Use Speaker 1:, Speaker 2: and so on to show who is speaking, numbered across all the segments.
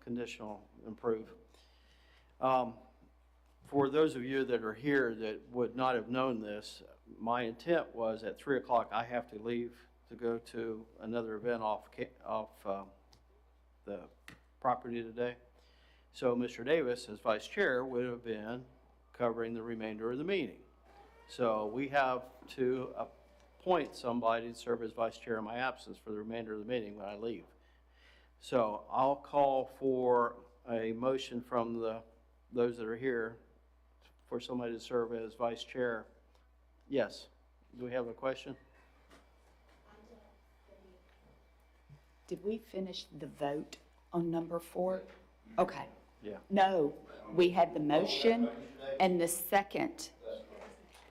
Speaker 1: conditional improve. For those of you that are here that would not have known this, my intent was at 3 o'clock I have to leave to go to another event off the property today. So Mr. Davis, as vice chair, would have been covering the remainder of the meeting. So we have to appoint somebody to serve as vice chair in my absence for the remainder of the meeting when I leave. So I'll call for a motion from those that are here for somebody to serve as vice chair. Yes. Do we have a question?
Speaker 2: Did we finish the vote on number 4? Okay.
Speaker 1: Yeah.
Speaker 2: No, we had the motion and the second,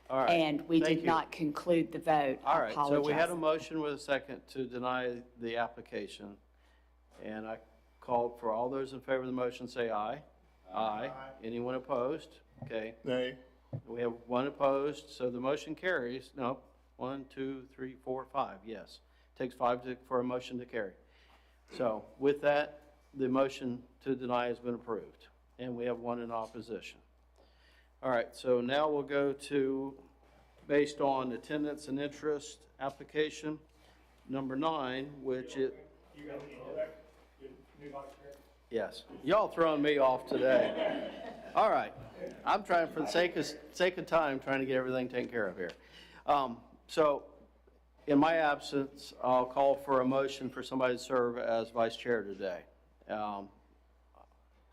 Speaker 1: All right.
Speaker 2: and we
Speaker 1: Thank
Speaker 2: did
Speaker 1: you.
Speaker 2: not conclude the vote.
Speaker 1: All
Speaker 2: I
Speaker 1: right.
Speaker 2: apologize.
Speaker 1: So we had a motion with a second to deny the application. And I called for all those in favor of the motion, say aye. Aye. Anyone opposed? Okay.
Speaker 3: Nay.
Speaker 1: We have one opposed, so the motion carries. No, 1, 2, 3, 4, 5. Yes. Takes 5 for a motion to carry. So with that, the motion to deny has been approved, and we have one in opposition. All right, so now we'll go to, based on attendance and interest, application number 9, which is...
Speaker 3: You got the new vice chair?
Speaker 1: Yes. Y'all throwing me off today. All right. I'm trying, for the sake of time, trying to get everything taken care of here. So in my absence, I'll call for a motion for somebody to serve as vice chair today. I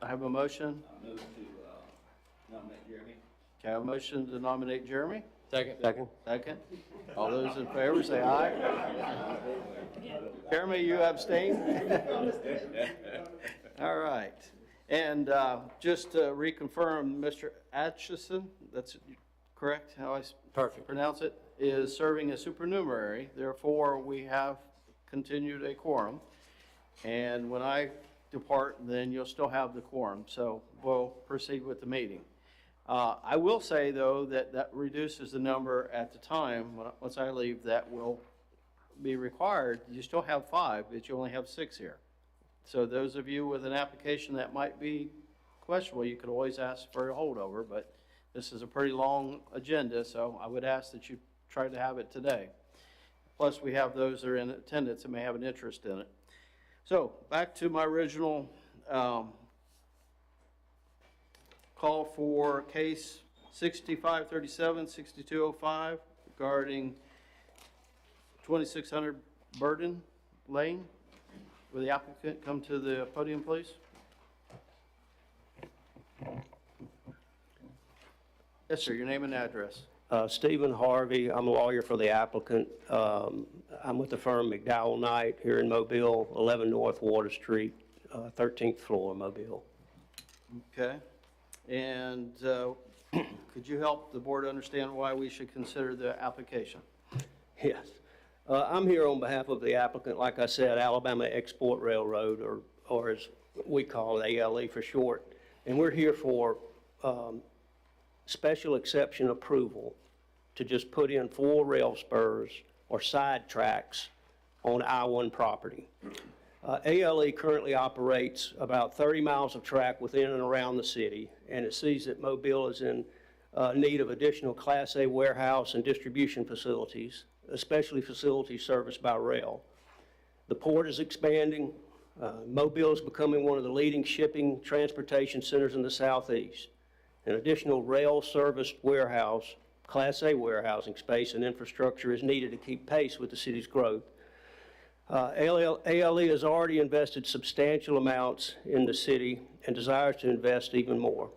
Speaker 1: have a motion.
Speaker 4: I move to nominate Jeremy.
Speaker 1: Okay, I have a motion to nominate Jeremy.
Speaker 4: Second.
Speaker 1: Second. All those in favor say aye. Jeremy, you abstain? All right. And just to reconfirm, Mr. Atchison, that's correct how I pronounce it, is serving as supernumerary. Therefore, we have continued a quorum. And when I depart, then you'll still have the quorum. So we'll proceed with the meeting. I will say, though, that reduces the number at the time. Once I leave, that will be required. You still have 5, but you only have 6 here. So those of you with an application that might be questionable, you could always ask for a holdover, but this is a pretty long agenda, so I would ask that you try to have it today. Plus, we have those that are in attendance that may have an interest in it. So back to my original call for case 6537, 6205 regarding 2600 Burden Lane. Will the applicant come to the podium, please? Yes, sir. Your name and address.
Speaker 5: Stephen Harvey. I'm a lawyer for the applicant. I'm with the firm McDowell Knight here in Mobile, 11 North Water Street, 13th floor, Mobile.
Speaker 1: Okay. And could you help the board understand why we should consider the application?
Speaker 5: Yes. I'm here on behalf of the applicant, like I said, Alabama Export Railroad, or as we call it, ALE for short. And we're here for special exception approval to just put in 4 rail spurs or side tracks on I-1 property. ALE currently operates about 30 miles of track within and around the city, and it sees that Mobile is in need of additional Class A warehouse and distribution facilities, especially facilities serviced by rail. The port is expanding. Mobile is becoming one of the leading shipping transportation centers in the Southeast. An additional rail-serviced warehouse, Class A warehousing space and infrastructure is needed to keep pace with the city's growth. ALE has already invested substantial amounts in the city and desires to invest even more.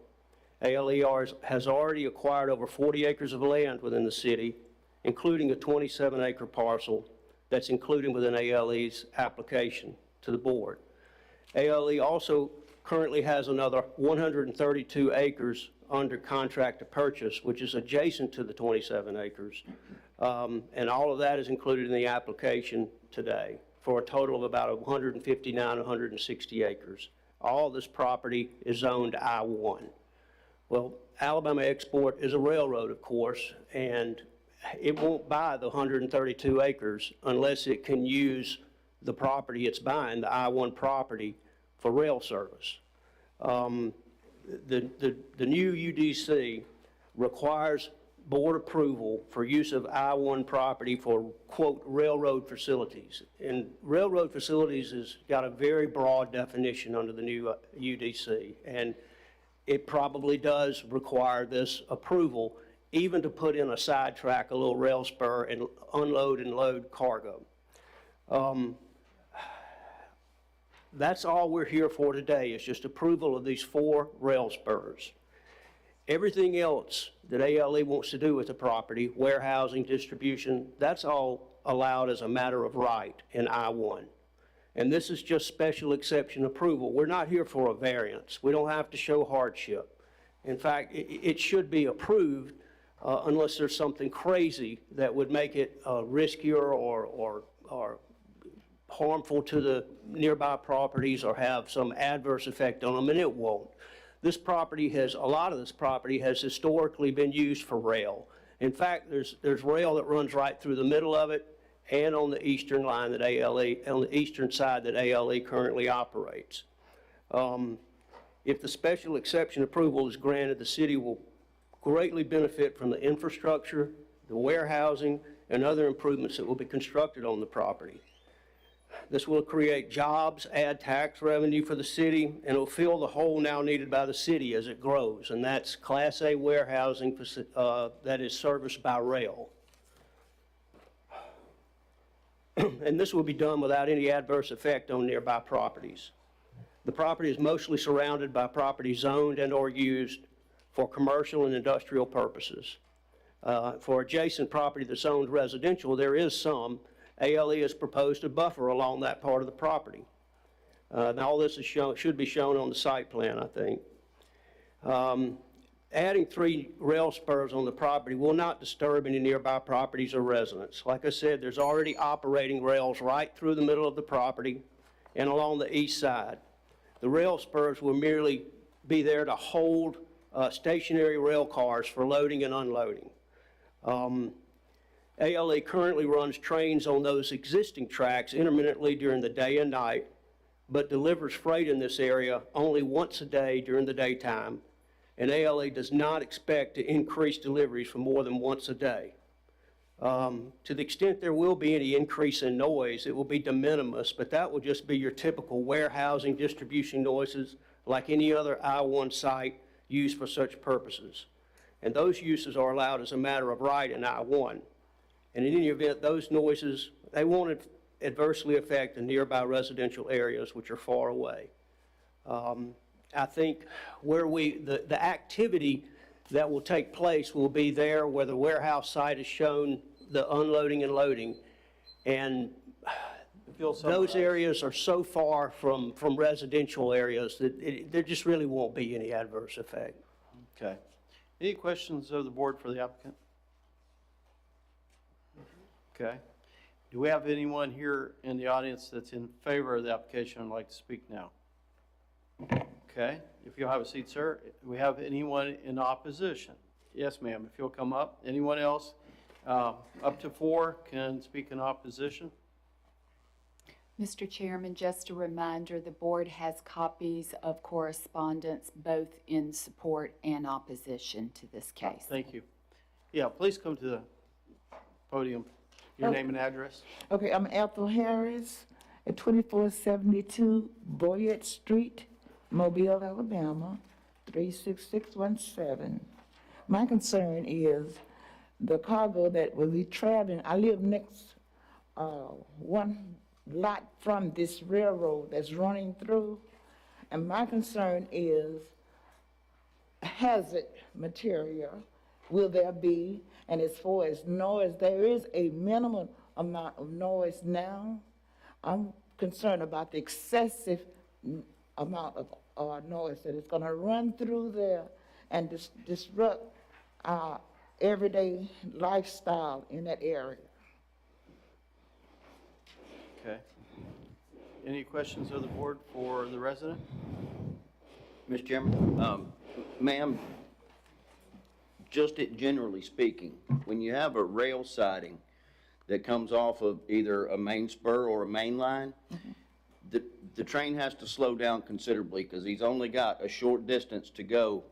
Speaker 5: ALE has already acquired over 40 acres of land within the city, including a 27-acre parcel that's included within ALE's application to the board. ALE also currently has another 132 acres under contract to purchase, which is adjacent to the 27 acres. And all of that is included in the application today for a total of about 159, 160 acres. All this property is zoned I-1. Well, Alabama Export is a railroad, of course, and it won't buy the 132 acres unless it can use the property it's buying, the I-1 property, for rail service. The new UDC requires board approval for use of I-1 property for, quote, railroad facilities. And railroad facilities has got a very broad definition under the new UDC, and it probably does require this approval, even to put in a sidetrack, a little rail spur, and unload and load cargo. That's all we're here for today, is just approval of these 4 rail spurs. Everything else that ALE wants to do with the property, warehousing, distribution, that's all allowed as a matter of right in I-1. And this is just special exception approval. We're not here for a variance. We don't have to show hardship. In fact, it should be approved unless there's something crazy that would make it riskier or harmful to the nearby properties or have some adverse effect on them, and it won't. This property has, a lot of this property has historically been used for rail. In fact, there's rail that runs right through the middle of it and on the eastern line that on the eastern side that ALE currently operates. If the special exception approval is granted, the city will greatly benefit from the infrastructure, the warehousing, and other improvements that will be constructed on the property. This will create jobs, add tax revenue for the city, and it will fill the hole now needed by the city as it grows, and that's Class A warehousing that is serviced by rail. And this will be done without any adverse effect on nearby properties. The property is mostly surrounded by property zoned and or used for commercial and industrial purposes. For adjacent property that's owned residential, there is some. ALE has proposed a buffer along that part of the property. Now all this is should be shown on the site plan, I think. Adding 3 rail spurs on the property will not disturb any nearby properties or residents. Like I said, there's already operating rails right through the middle of the property and along the east side. The rail spurs will merely be there to hold stationary rail cars for loading and unloading. ALE currently runs trains on those existing tracks intermittently during the day and night, but delivers freight in this area only once a day during the daytime, and ALE does not expect to increase deliveries for more than once a day. To the extent there will be any increase in noise, it will be de minimis, but that will just be your typical warehousing distribution noises like any other I-1 site used for such purposes. And those uses are allowed as a matter of right in I-1. And in any event, those noises, they won't adversely affect the nearby residential areas which are far away. I think where the activity that will take place will be there where the warehouse site is shown, the unloading and loading. And those areas are so far from residential areas that there just really won't be any adverse effect.
Speaker 1: Okay. Any questions of the board for the applicant? Okay. Do we have anyone here in the audience that's in favor of the application and would like to speak now? Okay. If you'll have a seat, sir. Do we have anyone in opposition? Yes, ma'am. If you'll come up. Anyone else? Up to 4 can speak in opposition.
Speaker 2: Mr. Chairman, just a reminder, the board has copies of correspondence both in support and opposition to this case.
Speaker 1: Thank you. Yeah, please come to the podium. Your name and address.
Speaker 6: Okay, I'm Ethel Harris at 2472 Boyette Street, Mobile, Alabama, 36617. My concern is the cargo that will be traveling. I live next one lot from this railroad that's running through, and my concern is hazard material will there be, and as far as noise, there is a minimum amount of noise now. I'm concerned about the excessive amount of noise that is going to run through there and disrupt our everyday lifestyle in that area.
Speaker 1: Okay. Any questions of the board for the resident?
Speaker 4: Mr. Chairman, ma'am, just generally speaking, when you have a rail siding that comes off of either a main spur or a main line, the train has to slow down considerably because he's only got a short distance to go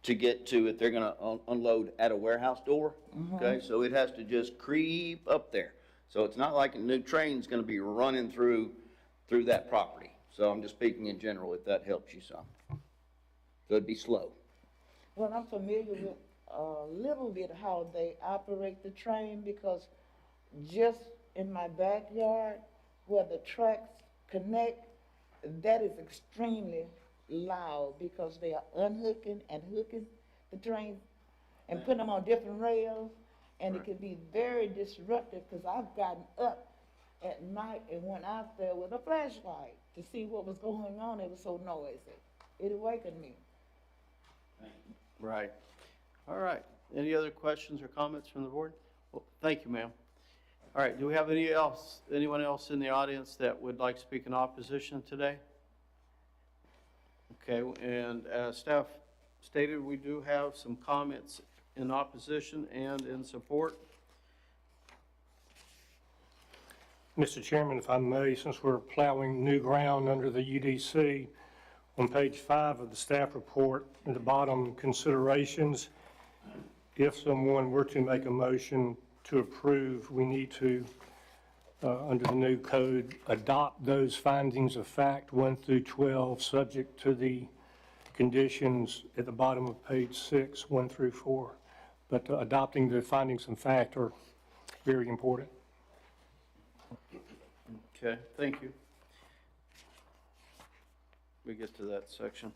Speaker 4: to get to if they're gonna unload at a warehouse door, okay? So it has to just creep up there. So it's not like a new train's gonna be running through that property. So I'm just speaking in general, if that helps you some. So it'd be slow.
Speaker 6: Well, I'm familiar with a little bit how they operate the train because just in my backyard where the tracks connect, that is extremely loud because they are unhooking and hooking the trains and putting them on different rails, and it can be very disruptive because I've gotten up at night and went out there with a flashlight to see what was going on. It was so noisy. It awakened me.
Speaker 1: Right. All right. Any other questions or comments from the board? Well, thank you, ma'am. All right, do we have anyone else in the audience that would like to speak in opposition today? Okay, and as staff stated, we do have some comments in opposition and in support.
Speaker 3: Mr. Chairman, if I may, since we're plowing new ground under the UDC, on page 5 of the staff report, in the bottom considerations, if someone were to make a motion to approve, we need to, under the new code, adopt those findings of fact 1 through 12, subject to the conditions at the bottom of page 6, 1 through 4. But adopting the findings of fact are very important.
Speaker 1: Okay, thank you. We get to that section.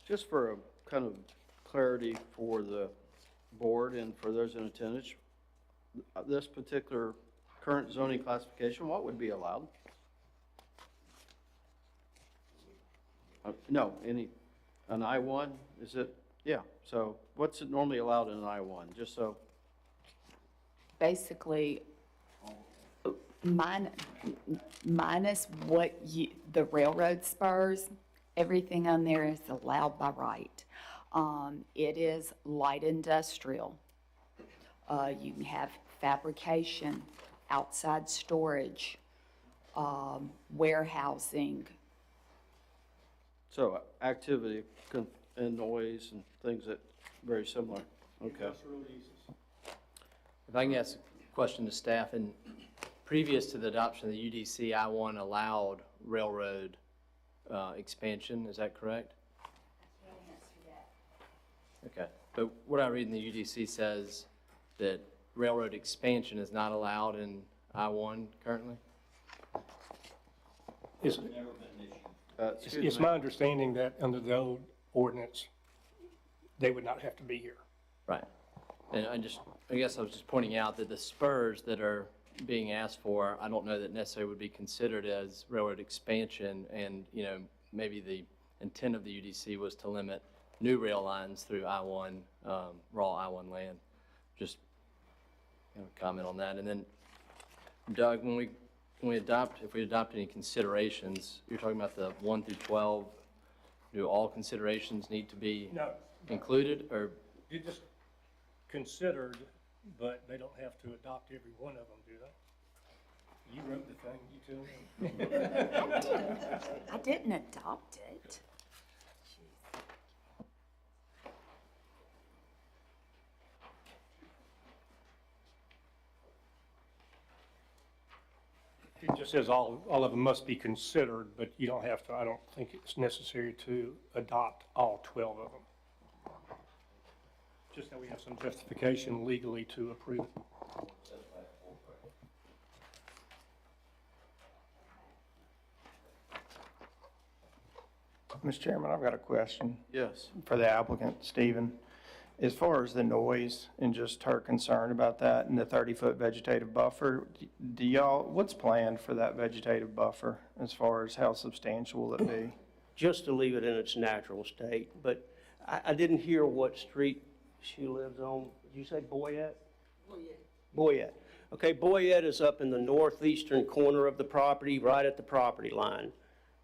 Speaker 1: Just for a kind of clarity for the board and for those in attendance, this particular current zoning classification, what would be allowed? No, an I-1, is it? Yeah, so what's it normally allowed in an I-1, just so?
Speaker 2: Basically, minus what the railroad spurs, everything on there is allowed by right. It is light industrial. You can have fabrication, outside storage, warehousing.
Speaker 1: So activity and noise and things that very similar, okay.
Speaker 7: If I can ask a question to staff, and previous to the adoption of the UDC, I-1 allowed railroad expansion, is that correct? Okay, but what I read in the UDC says that railroad expansion is not allowed in I-1 currently?
Speaker 3: It's my understanding that under the old ordinance, they would not have to be here.
Speaker 7: Right. And I guess I was just pointing out that the spurs that are being asked for, I don't know that necessarily would be considered as railroad expansion, and, you know, maybe the intent of the UDC was to limit new rail lines through I-1, raw I-1 land. Just comment on that. And then, Doug, if we adopt any considerations, you're talking about the 1 through 12, do all considerations need to be included, or?
Speaker 3: You just considered, but they don't have to adopt every one of them, do they? You wrote the thing, you tell me.
Speaker 2: I didn't adopt it.
Speaker 3: It just says all of them must be considered, but you don't have to, I don't think it's necessary to adopt all 12 of them. Just that we have some justification legally to approve it.
Speaker 8: Mr. Chairman, I've got a question
Speaker 1: Yes.
Speaker 8: for the applicant, Stephen. As far as the noise and just her concern about that and the 30-foot vegetative buffer, what's planned for that vegetative buffer as far as how substantial will it be?
Speaker 5: Just to leave it in its natural state, but I didn't hear what street she lives on. Did you say Boyette? Boyette. Okay, Boyette is up in the northeastern corner of the property, right at the property line.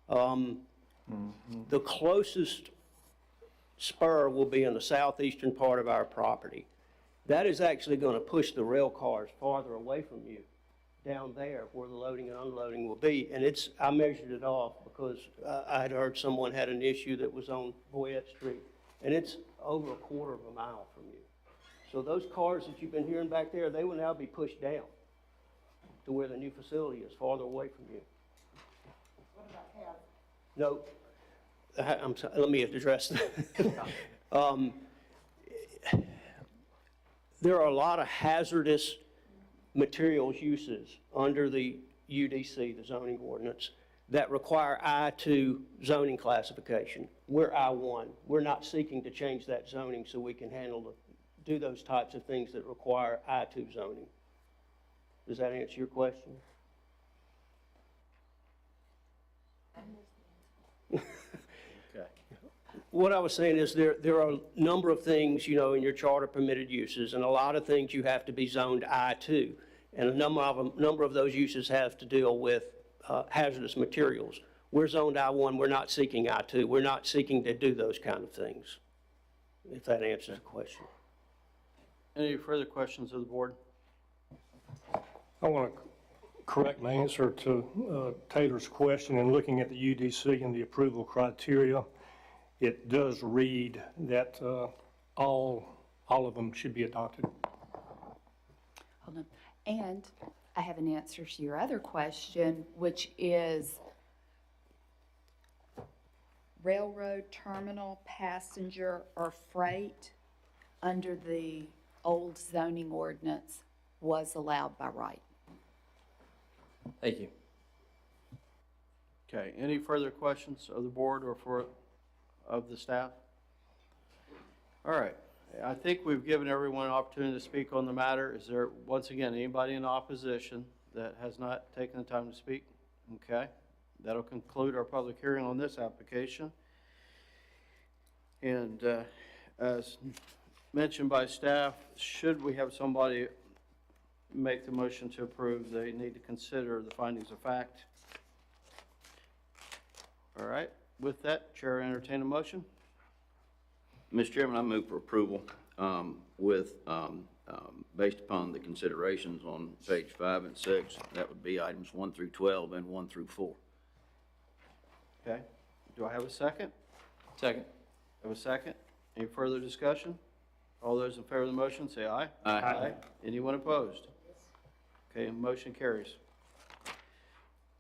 Speaker 5: The closest spur will be in the southeastern part of our property. That is actually going to push the rail cars farther away from you, down there where the loading and unloading will be. And I measured it off because I'd heard someone had an issue that was on Boyette Street, and it's over a quarter of a mile from you. So those cars that you've been hearing back there, they will now be pushed down to where the new facility is, farther away from you. No, I'm sorry, let me address that. There are a lot of hazardous materials uses under the UDC, the zoning ordinance, that require I-2 zoning classification. We're I-1. We're not seeking to change that zoning so we can do those types of things that require I-2 zoning. Does that answer your question?
Speaker 1: Okay.
Speaker 5: What I was saying is there are a number of things, in your charter permitted uses, and a lot of things you have to be zoned I-2. And a number of those uses have to deal with hazardous materials. We're zoned I-1, we're not seeking I-2. We're not seeking to do those kind of things, if that answers the question.
Speaker 1: Any further questions of the board?
Speaker 3: I want to correct my answer to Taylor's question. And looking at the UDC and the approval criteria, it does read that all of them should be adopted.
Speaker 2: Hold on. And I have an answer to your other question, which is railroad terminal, passenger, or freight under the old zoning ordinance was allowed by right.
Speaker 7: Thank you.
Speaker 1: Okay, any further questions of the board or of the staff? All right, I think we've given everyone an opportunity to speak on the matter. Is there, once again, anybody in opposition that has not taken the time to speak? Okay, that'll conclude our public hearing on this application. And as mentioned by staff, should we have somebody make the motion to approve, they need to consider the findings of fact. All right, with that, Chair, entertain a motion.
Speaker 4: Mr. Chairman, I move for approval based upon the considerations on page 5 and 6. That would be items 1 through 12 and 1 through 4.
Speaker 1: Okay, do I have a second?
Speaker 7: Second.
Speaker 1: Have a second? Any further discussion? All those in favor of the motion, say aye.
Speaker 4: Aye.
Speaker 1: Anyone opposed? Okay, motion carries.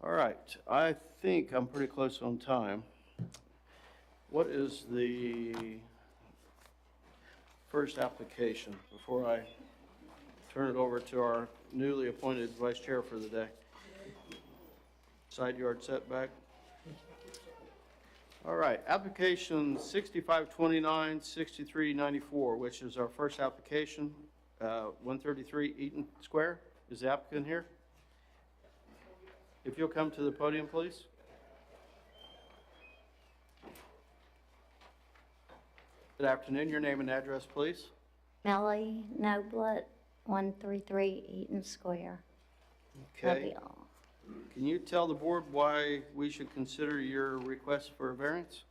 Speaker 1: All right, I think I'm pretty close on time. What is the first application before I turn it over to our newly appointed vice chair for the day? Side yard setback. All right, application 6529, 6394, which is our first application, 133 Eaton Square. Is the applicant here? If you'll come to the podium, please. Good afternoon, your name and address, please.
Speaker 9: Melly Noblet, 133 Eaton Square.
Speaker 1: Okay. Can you tell the board why we should consider your request for a variance?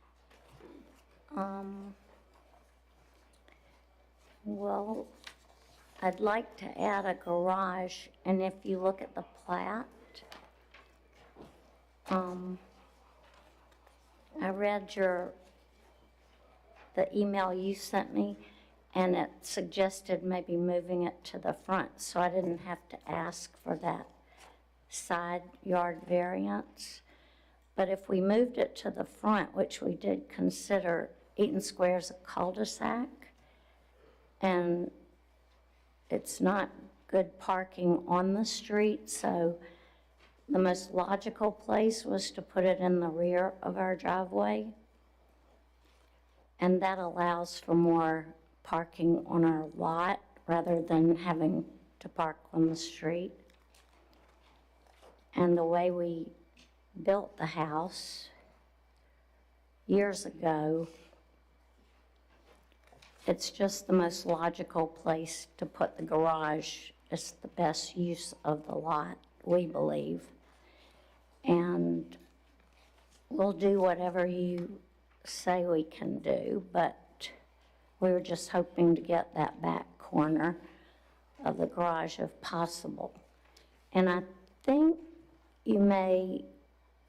Speaker 9: Well, I'd like to add a garage, and if you look at the plat, I read the email you sent me, and it suggested maybe moving it to the front, so I didn't have to ask for that side yard variance. But if we moved it to the front, which we did consider, Eaton Square's a cul-de-sac, and it's not good parking on the street, so the most logical place was to put it in the rear of our driveway. And that allows for more parking on our lot rather than having to park on the street. And the way we built the house years ago, it's just the most logical place to put the garage. It's the best use of the lot, we believe. And we'll do whatever you say we can do, but We were just hoping to get that back corner of the garage if possible. And I think you may,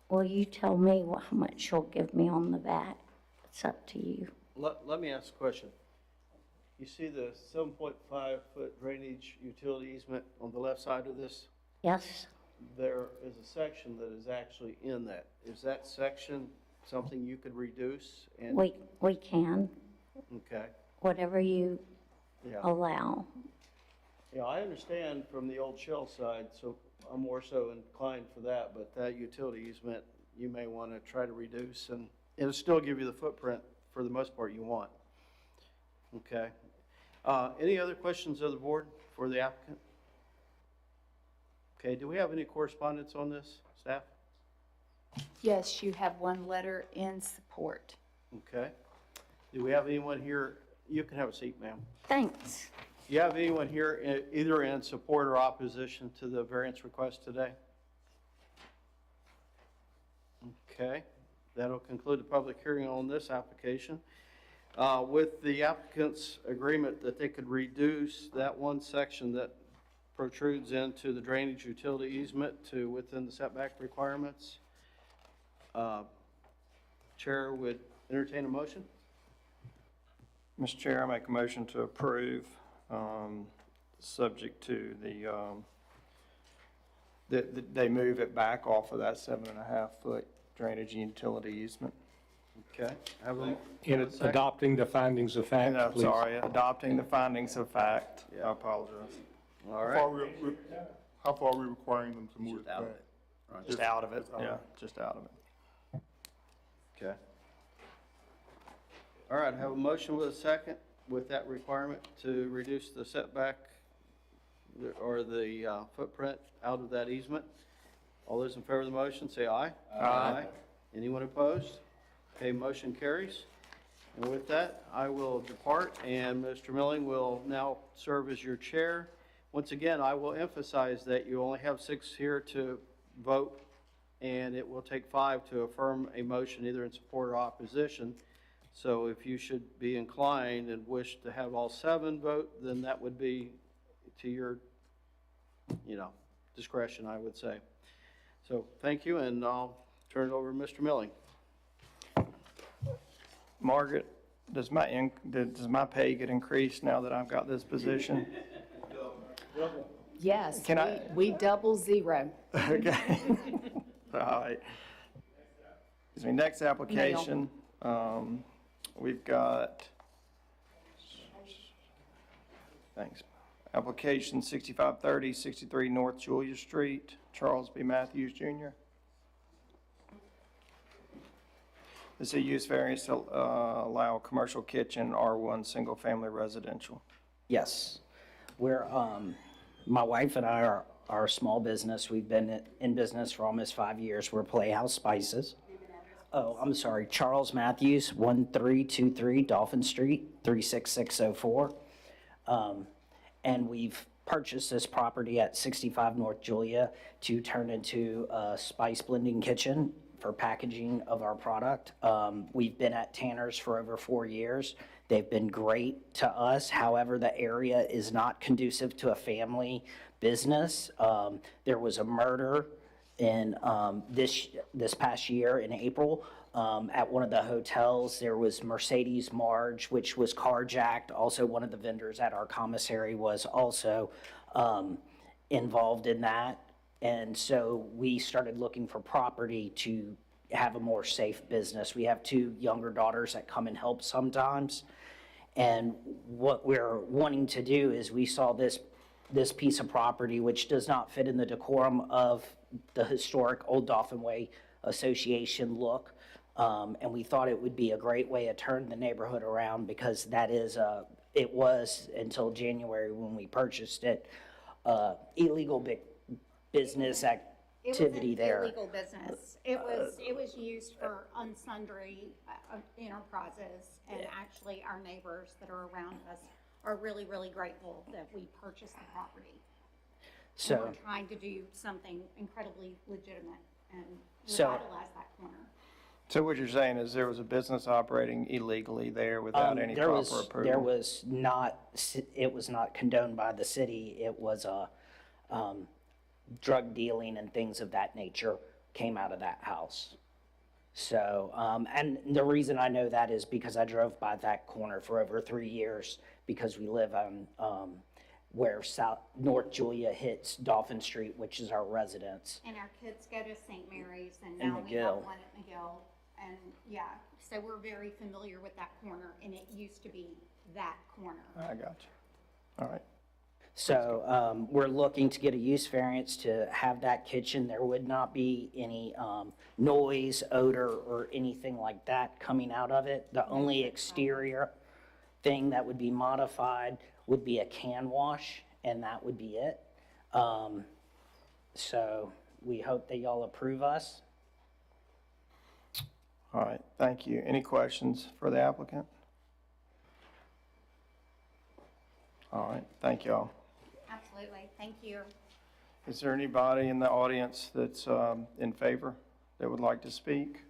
Speaker 9: well, you tell me how much you'll give me on the back. It's up to you.
Speaker 1: Let me ask a question. You see the 7.5-foot drainage utility easement on the left side of this?
Speaker 9: Yes?
Speaker 1: There is a section that is actually in that. Is that section something you could reduce? And
Speaker 9: We can,
Speaker 1: okay.
Speaker 9: whatever you
Speaker 1: Yeah.
Speaker 9: allow.
Speaker 1: Yeah, I understand from the old shell side, so I'm more so inclined for that, but that utility easement, you may want to try to reduce, and it'll still give you the footprint for the most part you want. Okay. Any other questions of the board for the applicant? Okay, do we have any correspondence on this, staff?
Speaker 2: Yes, you have one letter in support.
Speaker 1: Okay. Do we have anyone here? You can have a seat, ma'am.
Speaker 9: Thanks.
Speaker 1: Do you have anyone here either in support or opposition to the variance request today? Okay, that'll conclude the public hearing on this application. With the applicant's agreement that they could reduce that one section that protrudes into the drainage utility easement to within the setback requirements, Chair would entertain a motion.
Speaker 8: Mr. Chair, I make a motion to approve, subject to they move it back off of that 7.5-foot drainage and utility easement.
Speaker 1: Okay. Have a
Speaker 3: In
Speaker 1: second?
Speaker 3: adopting the findings of fact,
Speaker 8: No,
Speaker 3: please.
Speaker 8: sorry, adopting the findings of fact.
Speaker 1: Yeah.
Speaker 8: I apologize.
Speaker 1: All
Speaker 10: How
Speaker 1: right.
Speaker 10: far are we requiring them to move it
Speaker 4: Just out of
Speaker 10: back?
Speaker 4: it.
Speaker 8: Just out of it, yeah, just out of it.
Speaker 1: Okay. All right, I have a motion with a second with that requirement to reduce the setback or the footprint out of that easement. All those in favor of the motion, say aye. Aye. Anyone opposed? Okay, motion carries. And with that, I will depart, and Mr. Milling will now serve as your chair. Once again, I will emphasize that you only have 6 here to vote, and it will take 5 to affirm a motion either in support or opposition. So if you should be inclined and wish to have all 7 vote, then that would be to your, discretion, I would say. So thank you, and I'll turn it over to Mr. Milling.
Speaker 8: Margaret, does my pay get increased now that I've got this position?
Speaker 2: Yes,
Speaker 8: Can I-
Speaker 2: we double zero.
Speaker 8: Okay. All right. Excuse me, next application, we've got, thanks. Application 6530, 63 North Julia Street, Charles B. Matthews, Jr. This is a use variance to allow a commercial kitchen, R1 single-family residential.
Speaker 11: Yes. We're, my wife and I are a small business. We've been in business for almost 5 years. We're Playhouse Spices. Oh, I'm sorry, Charles Matthews, 1323 Dolphin Street, 36604. And we've purchased this property at 65 North Julia to turn into a spice blending kitchen for packaging of our product. We've been at Tanner's for over 4 years. They've been great to us. However, the area is not conducive to a family business. There was a murder in this past year in April at one of the hotels. There was Mercedes Marge, which was carjacked. Also, one of the vendors at our commissary was also involved in that. And so we started looking for property to have a more safe business. We have 2 younger daughters that come and help sometimes. And what we're wanting to do is we saw this piece of property, which does not fit in the decorum of the historic Old Dauphin Way Association look. And we thought it would be a great way to turn the neighborhood around, because that is, it was until January when we purchased it, illegal business activity there.
Speaker 12: It was an illegal business. It was used for unsundry enterprises, and actually our neighbors that are around us are really, really grateful that we purchased the property.
Speaker 11: So.
Speaker 12: And we're trying to do something incredibly legitimate and
Speaker 11: So-
Speaker 12: revitalize that corner.
Speaker 8: So what you're saying is there was a business operating illegally there without any
Speaker 11: There
Speaker 8: proper
Speaker 11: was,
Speaker 8: approval?
Speaker 11: there was not, it was not condoned by the city. It was a, drug dealing and things of that nature came out of that house. So, and the reason I know that is because I drove by that corner for over 3 years because we live on, where North Julia hits Dolphin Street, which is our residence.
Speaker 12: And our kids go to St. Mary's, and
Speaker 11: And
Speaker 12: now we have
Speaker 11: McGill.
Speaker 12: one at McGill. And yeah, so we're very familiar with that corner, and it used to be that corner.
Speaker 8: I got you. All right.
Speaker 11: So we're looking to get a use variance to have that kitchen. There would not be any noise, odor, or anything like that coming out of it. The only exterior thing that would be modified would be a can wash, and that would be it. So we hope that y'all approve us.
Speaker 8: All right, thank you. Any questions for the applicant? All right, thank y'all.
Speaker 12: Absolutely, thank you.
Speaker 8: Is there anybody in the audience that's in favor that would like to speak?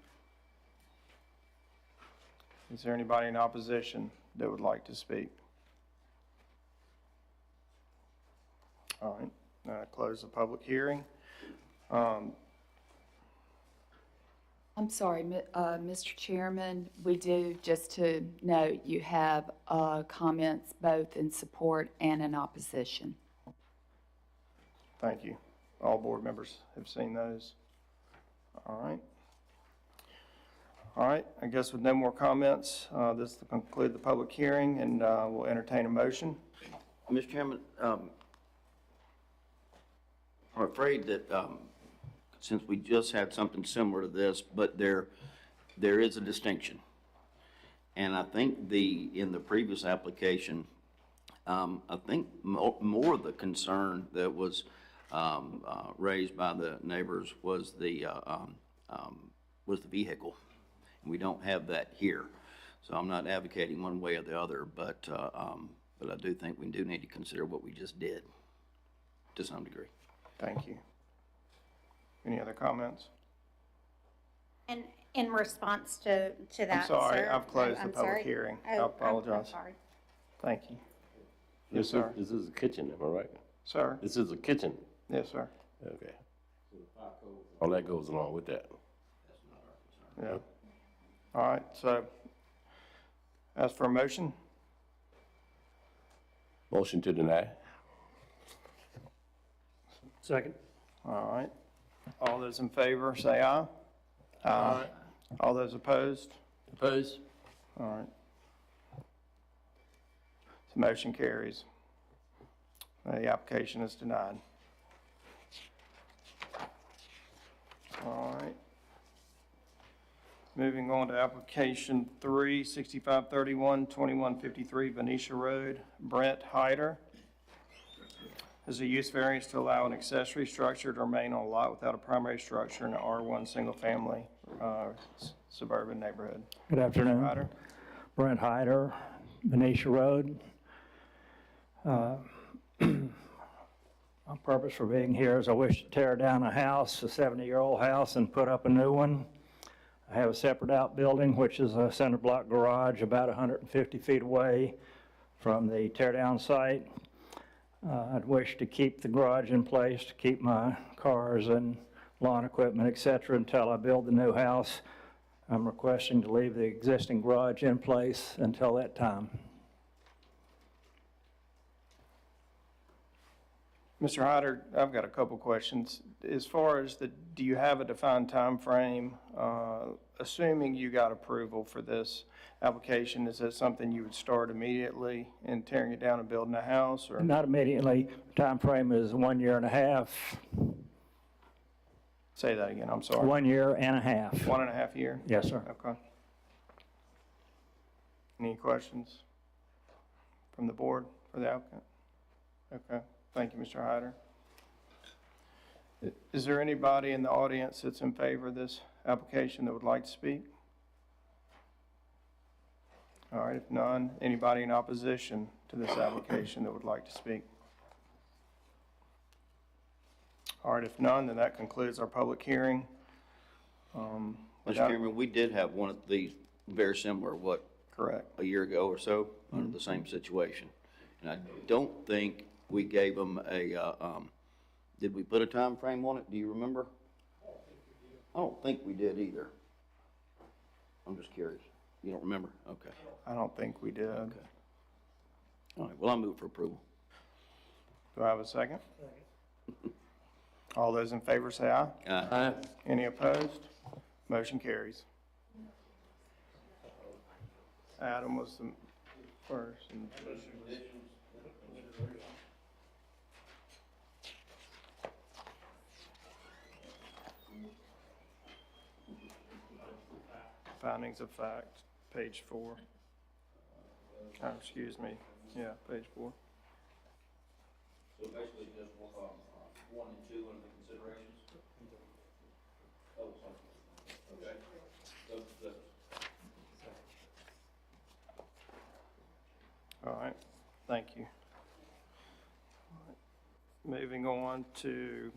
Speaker 8: Is there anybody in opposition that would like to speak? All right, now I close the public hearing.
Speaker 2: I'm sorry, Mr. Chairman, we do, just to note, you have comments both in support and in opposition.
Speaker 8: Thank you. All board members have seen those. All right. All right, I guess with no more comments, this will conclude the public hearing, and we'll entertain a motion.
Speaker 4: Mr. Chairman, I'm afraid that, since we just had something similar to this, but there is a distinction. And I think in the previous application, I think more of the concern that was raised by the neighbors was the vehicle. And we don't have that here. So I'm not advocating one way or the other, but I do think we do need to consider what we just did to some degree.
Speaker 8: Thank you. Any other comments?
Speaker 12: And in response to that,
Speaker 8: I'm sorry,
Speaker 12: sir,
Speaker 8: I've closed the
Speaker 12: I'm
Speaker 8: public
Speaker 12: sorry.
Speaker 8: hearing. I
Speaker 12: Oh,
Speaker 8: apologize.
Speaker 12: I'm sorry.
Speaker 8: Thank you. Yes, sir.
Speaker 13: This is a kitchen, am I right?
Speaker 8: Sir?
Speaker 13: This is a kitchen.
Speaker 8: Yes, sir.
Speaker 13: Okay. All that goes along with that.
Speaker 8: Yeah. All right, so ask for a motion.
Speaker 13: Motion to deny.
Speaker 3: Second.
Speaker 8: All right. All those in favor, say aye. Aye. All those opposed?
Speaker 7: Opposed?
Speaker 8: All right. The motion carries. The application is denied. All right. Moving on to application 3, 6531, 2153 Venetia Road, Brent Hyder. Is a use variance to allow an accessory structure to remain on a lot without a primary structure in an R1 single-family suburban neighborhood.
Speaker 14: Good afternoon.
Speaker 8: Hyder?
Speaker 14: Brent Hyder, Venetia Road. My purpose for being here is I wish to tear down a house, a 70-year-old house, and put up a new one. I have a separate outbuilding, which is a center block garage about 150 feet away from the tear down site. I'd wish to keep the garage in place, to keep my cars and lawn equipment, et cetera, until I build the new house. I'm requesting to leave the existing garage in place until that time.
Speaker 8: Mr. Hyder, I've got a couple questions. As far as do you have a defined time frame? Assuming you got approval for this application, is that something you would start immediately in tearing it down and building a house, or?
Speaker 14: Not immediately. Time frame is 1.5 years.
Speaker 8: Say that again, I'm sorry.
Speaker 14: 1.5 years.
Speaker 8: 1.5 years?
Speaker 14: Yes, sir.
Speaker 8: Okay. Any questions from the board for the applicant? Okay, thank you, Mr. Hyder. Is there anybody in the audience that's in favor of this application that would like to speak? All right, if none, anybody in opposition to this application that would like to speak? All right, if none, then that concludes our public hearing.
Speaker 4: Mr. Chairman, we did have one of these very similar,
Speaker 8: Correct.
Speaker 4: a year ago or so, under the same situation. And I don't think we gave them did we put a time frame on it? Do you remember? I don't think we did either. I'm just curious. You don't remember? Okay.
Speaker 8: I don't think we did.
Speaker 4: Okay. All right, well, I'll move for approval.
Speaker 8: Do I have a second? All those in favor say aye.
Speaker 7: Aye.
Speaker 8: Any opposed? Motion carries. Adam was the first. Findings of fact, page 4. Oh, excuse me. Yeah, page 4.
Speaker 4: So basically just 1 and 2 under considerations? Oh, sorry. Okay.
Speaker 8: All right, thank you. Moving on to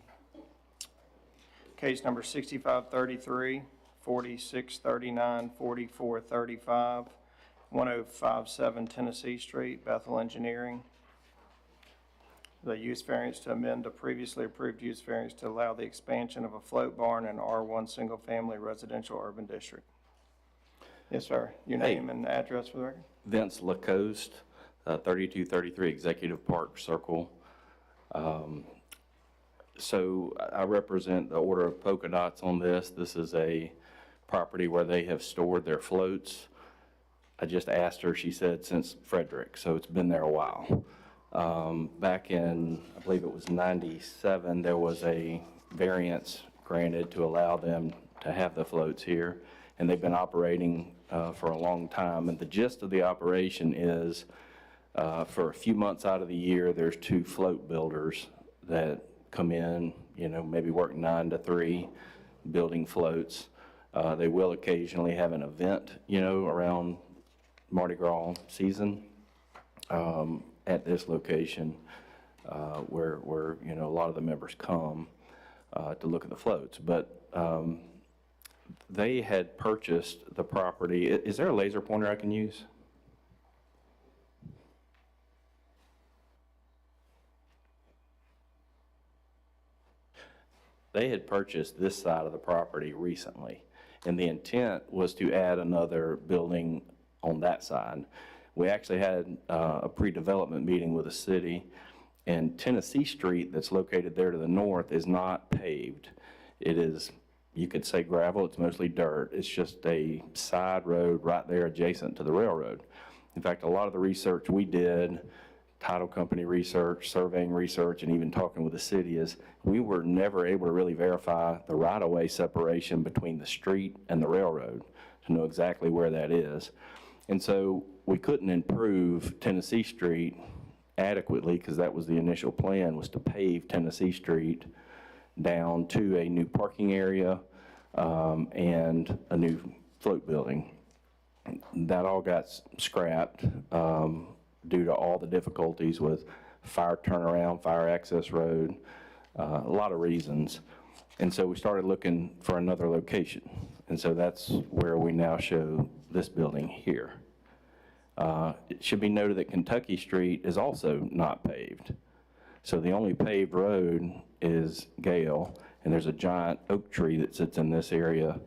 Speaker 8: case number 6533, 4639, 4435, 1057 Tennessee Street, Bethel Engineering. The use variance to amend a previously approved use variance to allow the expansion of a float barn in R1 single-family residential urban district. Yes, sir. Your name and address for the record?
Speaker 15: Vince Lacoste, 3233 Executive Park Circle. So I represent the Order of Polka Dots on this. This is a property where they have stored their floats. I just asked her, she said since Frederick, so it's been there a while. Back in, I believe it was 97, there was a variance granted to allow them to have the floats here, and they've been operating for a long time. And the gist of the operation is for a few months out of the year, there's 2 float builders that come in, maybe work 9 to 3, building floats. They will occasionally have an event, around Mardi Gras season at this location where a lot of the members come to look at the floats. But they had purchased the property. Is there a laser pointer I can use? They had purchased this side of the property recently, and the intent was to add another building on that side. We actually had a pre-development meeting with the city, and Tennessee Street that's located there to the north is not paved. It is, you could say gravel, it's mostly dirt. It's just a side road right there adjacent to the railroad. In fact, a lot of the research we did, title company research, surveying research, and even talking with the city, is we were never able to really verify the right-of-way separation between the street and the railroad to know exactly where that is. And so we couldn't improve Tennessee Street adequately, because that was the initial plan, was to pave Tennessee Street down to a new parking area and a new float building. That all got scrapped due to all the difficulties with fire turnaround, fire access road, a lot of reasons. And so we started looking for another location. And so that's where we now show this building here. It should be noted that Kentucky Street is also not paved. So the only paved road is Gale, and there's a giant oak tree that sits in this area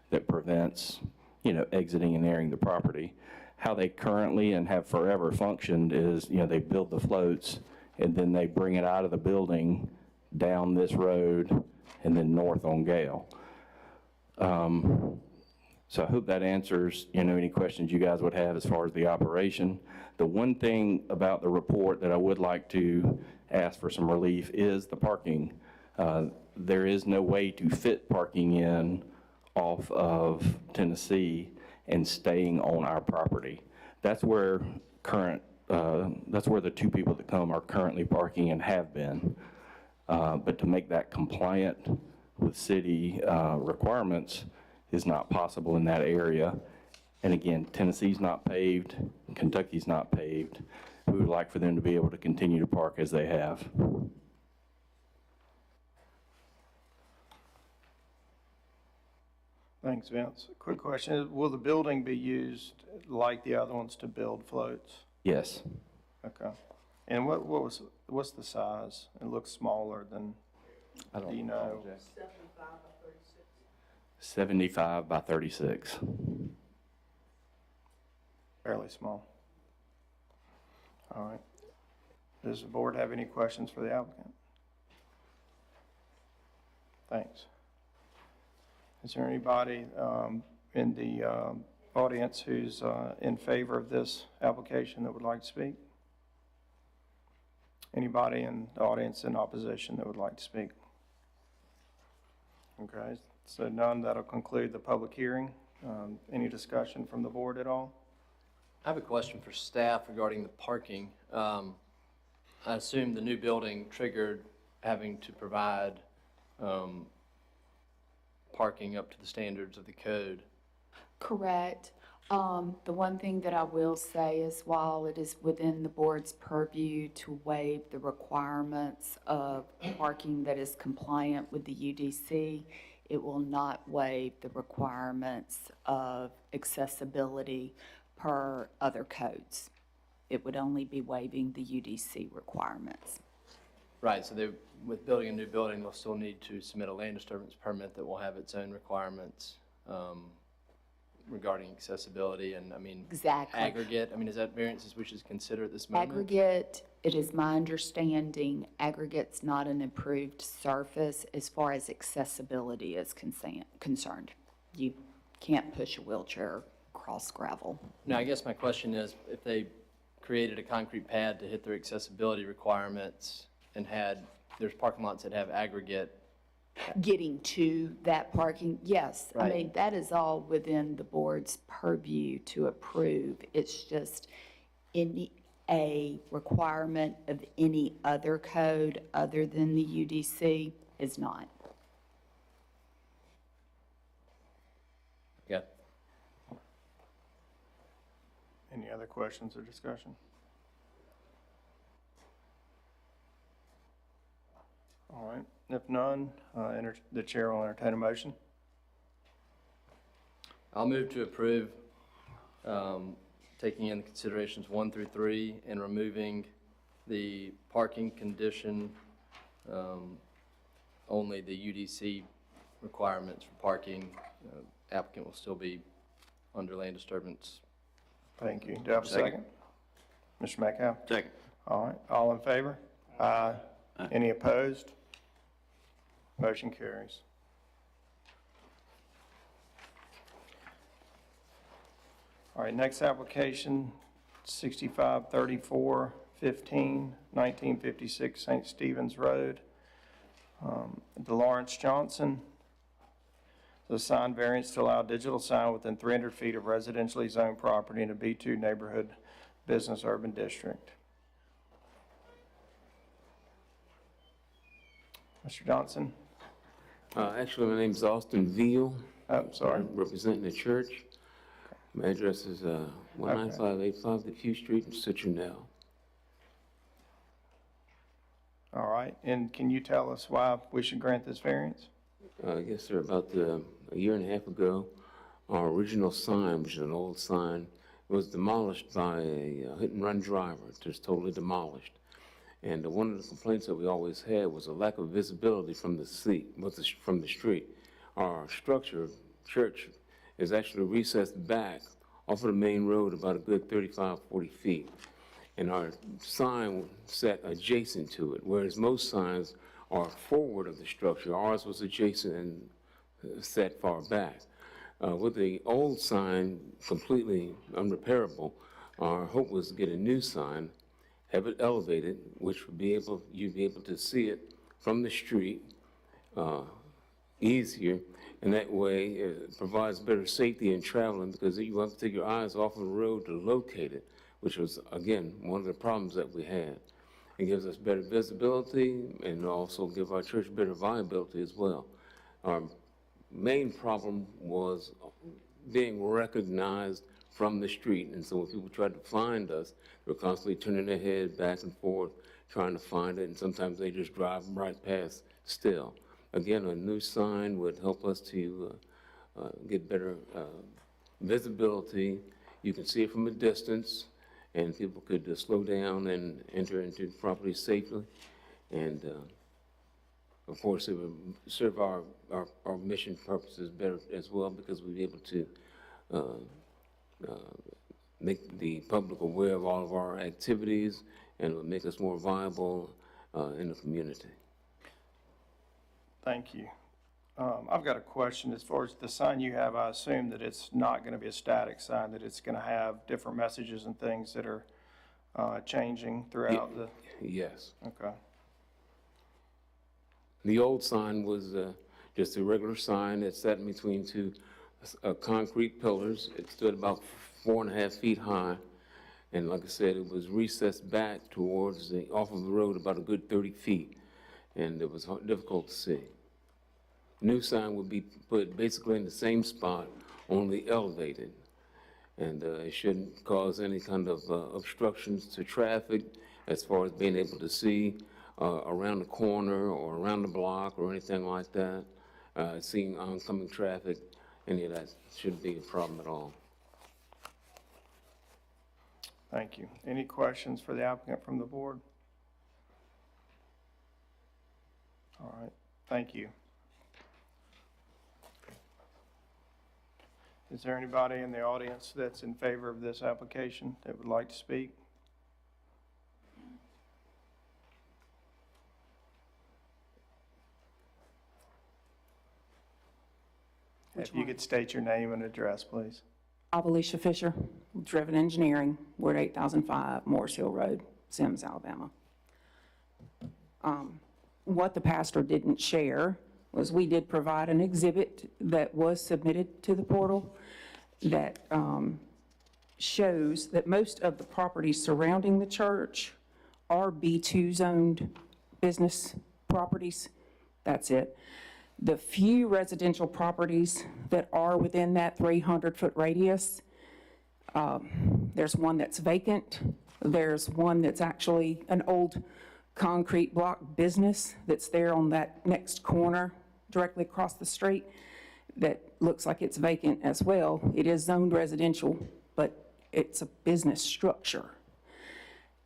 Speaker 15: that prevents, exiting and entering the property. How they currently and have forever functioned is, they build the floats and then they bring it out of the building down this road and then north on Gale. So I hope that answers, any questions you guys would have as far as the operation. The one thing about the report that I would like to ask for some relief is the parking. There is no way to fit parking in off of Tennessee and staying on our property. That's where that's where the 2 people that come are currently parking and have been. But to make that compliant with city requirements is not possible in that area. And again, Tennessee's not paved, Kentucky's not paved. We would like for them to be able to continue to park as they have.
Speaker 8: Thanks, Vince. Quick question, will the building be used like the other ones to build floats?
Speaker 15: Yes.
Speaker 8: Okay. And what's the size? It looks smaller than, do you know?
Speaker 15: 75 by 36.
Speaker 8: Fairly small. All right. Does the board have any questions for the applicant? Thanks. Is there anybody in the audience who's in favor of this application that would like to speak? Anybody in the audience in opposition that would like to speak? Okay, so none, that'll conclude the public hearing. Any discussion from the board at all?
Speaker 7: I have a question for staff regarding the parking. I assume the new building triggered having to provide parking up to the standards of the code.
Speaker 2: Correct. The one thing that I will say is while it is within the board's purview to waive the requirements of parking that is compliant with the UDC, it will not waive the requirements of accessibility per other codes. It would only be waiving the UDC requirements.
Speaker 7: Right, so with building a new building, they'll still need to submit a land disturbance permit that will have its own requirements regarding accessibility and, I mean,
Speaker 2: Exactly.
Speaker 7: aggregate. I mean, is that variances we should consider at this moment?
Speaker 2: Aggregate, it is my understanding, aggregate's not an improved surface as far as accessibility is concerned. You can't push a wheelchair across gravel.
Speaker 7: Now, I guess my question is, if they created a concrete pad to hit their accessibility requirements and there's parking lots that have aggregate.
Speaker 2: Getting to that parking, yes. I
Speaker 7: Right.
Speaker 2: mean, that is all within the board's purview to approve. It's just a requirement of any other code other than the UDC is not.
Speaker 7: Yeah.
Speaker 8: Any other questions or discussion? All right, if none, the chair will entertain a motion.
Speaker 7: I'll move to approve, taking in considerations 1 through 3 and removing the parking condition, only the UDC requirements for parking. Applicant will still be under land disturbance.
Speaker 8: Thank you. Do I have a second? Mr. Metcalf?
Speaker 4: Second.
Speaker 8: All right, all in favor? Aye. Any opposed? Motion carries. All right, next application, 653415, 1956 St. Stephen's Road. DeLawrence Johnson. The sign variance to allow digital sign within 300 feet of residentially zoned property in a B2 neighborhood business urban district. Mr. Johnson?
Speaker 16: Actually, my name is Austin Veal.
Speaker 8: Oh, sorry.
Speaker 16: I'm representing the church. My address is 19585 Diffuse Street in Citronelle.
Speaker 8: All right, and can you tell us why we should grant this variance?
Speaker 16: Yes, sir. About a year and a half ago, our original sign, which is an old sign, was demolished by a hit-and-run driver, just totally demolished. And one of the complaints that we always had was a lack of visibility from the street. Our structure, church, is actually recessed back off of the main road about a good 35, 40 feet. And our sign set adjacent to it, whereas most signs are forward of the structure. Ours was adjacent and set far back. With the old sign completely unrepairable, our hope was to get a new sign, have it elevated, which would be you'd be able to see it from the street easier, and that way it provides better safety in traveling because you have to take your eyes off of the road to locate it, which was, again, one of the problems that we had. It gives us better visibility and also give our church better viability as well. Our main problem was being recognized from the street, and so when people tried to find us, they were constantly turning their head back and forth, trying to find it, and sometimes they just drive right past still. Again, a new sign would help us to get better visibility. You can see it from a distance, and people could slow down and enter into the property safely. And of course, it would serve our mission purposes better as well, because we'd be able to make the public aware of all of our activities, and it would make us more viable in the community.
Speaker 8: Thank you. I've got a question. As far as the sign you have, I assume that it's not going to be a static sign, that it's going to have different messages and things that are changing throughout the...
Speaker 16: Yes.
Speaker 8: Okay.
Speaker 16: The old sign was just a regular sign that sat in between two concrete pillars. It stood about 4.5 feet high. And like I said, it was recessed back towards off of the road about a good 30 feet. And it was difficult to see. New sign would be put basically in the same spot, only elevated. And it shouldn't cause any kind of obstructions to traffic as far as being able to see around the corner or around the block or anything like that. Seeing oncoming traffic, any of that shouldn't be a problem at all.
Speaker 8: Thank you. Any questions for the applicant from the board? All right, thank you. Is there anybody in the audience that's in favor of this application that would like to speak? If you could state your name and address, please.
Speaker 17: Alicia Fisher, Driven Engineering, Ward 8005, Morris Hill Road, Sims, Alabama. What the pastor didn't share was we did provide an exhibit that was submitted to the portal that shows that most of the properties surrounding the church are B2 zoned business properties. That's it. The few residential properties that are within that 300-foot radius, there's one that's vacant. There's one that's actually an old concrete block business that's there on that next corner directly across the street that looks like it's vacant as well. It is zoned residential, but it's a business structure.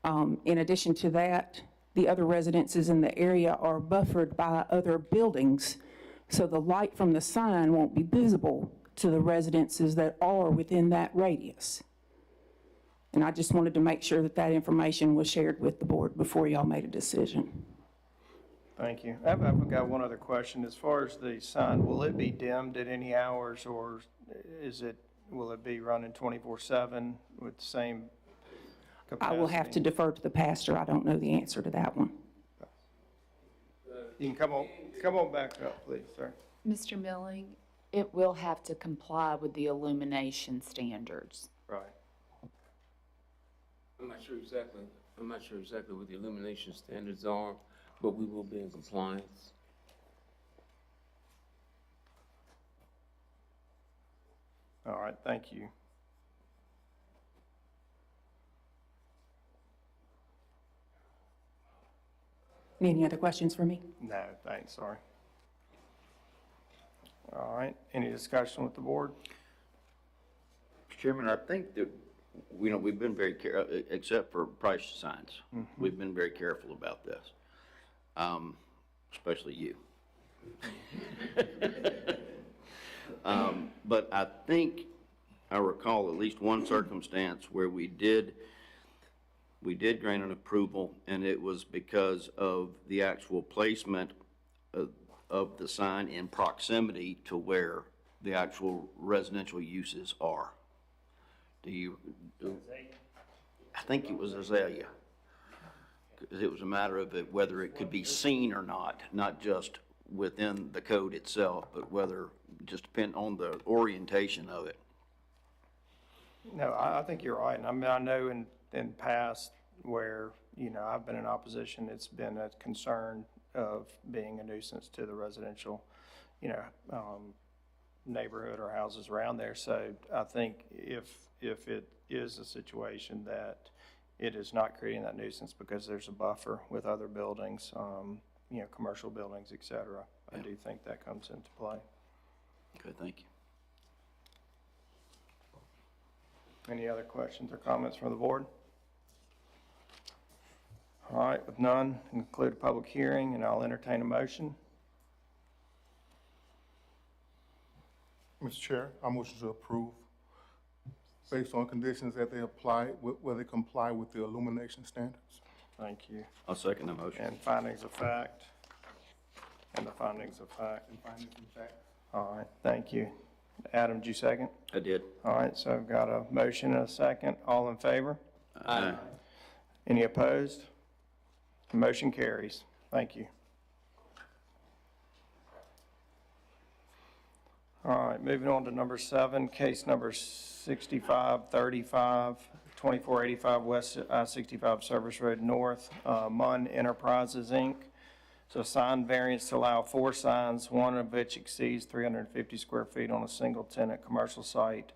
Speaker 17: In addition to that, the other residences in the area are buffered by other buildings, so the light from the sign won't be visible to the residences that are within that radius. And I just wanted to make sure that that information was shared with the board before y'all made a decision.
Speaker 8: Thank you. I've got one other question. As far as the sign, will it be dimmed at any hours, or will it be running 24/7 with the same capacity?
Speaker 17: I will have to defer to the pastor. I don't know the answer to that one.
Speaker 8: You can come on back up, please, sir.
Speaker 2: Mr. Milling, it will have to comply with the illumination standards.
Speaker 8: Right.
Speaker 16: I'm not sure exactly what the illumination standards are, but we will be in compliance.
Speaker 8: All right, thank you.
Speaker 17: Any other questions for me?
Speaker 8: No, thanks, sorry. All right, any discussion with the board?
Speaker 4: Mr. Chairman, I think that, we've been very careful, except for price signs. We've been very careful about this, especially you. But I think I recall at least one circumstance where we did grant an approval, and it was because of the actual placement of the sign in proximity to where the actual residential uses are. I think it was Azalea. Because it was a matter of whether it could be seen or not just within the code itself, but whether, just depend on the orientation of it.
Speaker 8: No, I think you're right. I mean, I know in past where, I've been in opposition, it's been a concern of being a nuisance to the residential, neighborhood or houses around there. So I think if it is a situation that it is not creating that nuisance because there's a buffer with other buildings, commercial buildings, et cetera, I do think that comes into play.
Speaker 4: Okay, thank you.
Speaker 8: Any other questions or comments from the board? All right, with none, conclude a public hearing, and I'll entertain a motion.
Speaker 10: Mr. Chair, I motion to approve based on conditions that they apply, where they comply with the illumination standards.
Speaker 8: Thank you.
Speaker 4: I'll second the motion.
Speaker 8: And findings of fact. And the findings of fact. All right, thank you. Adam, did you second?
Speaker 4: I did.
Speaker 8: All right, so I've got a motion and a second. All in favor?
Speaker 4: Aye.
Speaker 8: Any opposed? The motion carries. Thank you. All right, moving on to number 7, case number 6535, 2485 West I-65 Service Road North, Munn Enterprises, Inc. So sign variance to allow 4 signs, one of which exceeds 350 square feet on a single tenant commercial site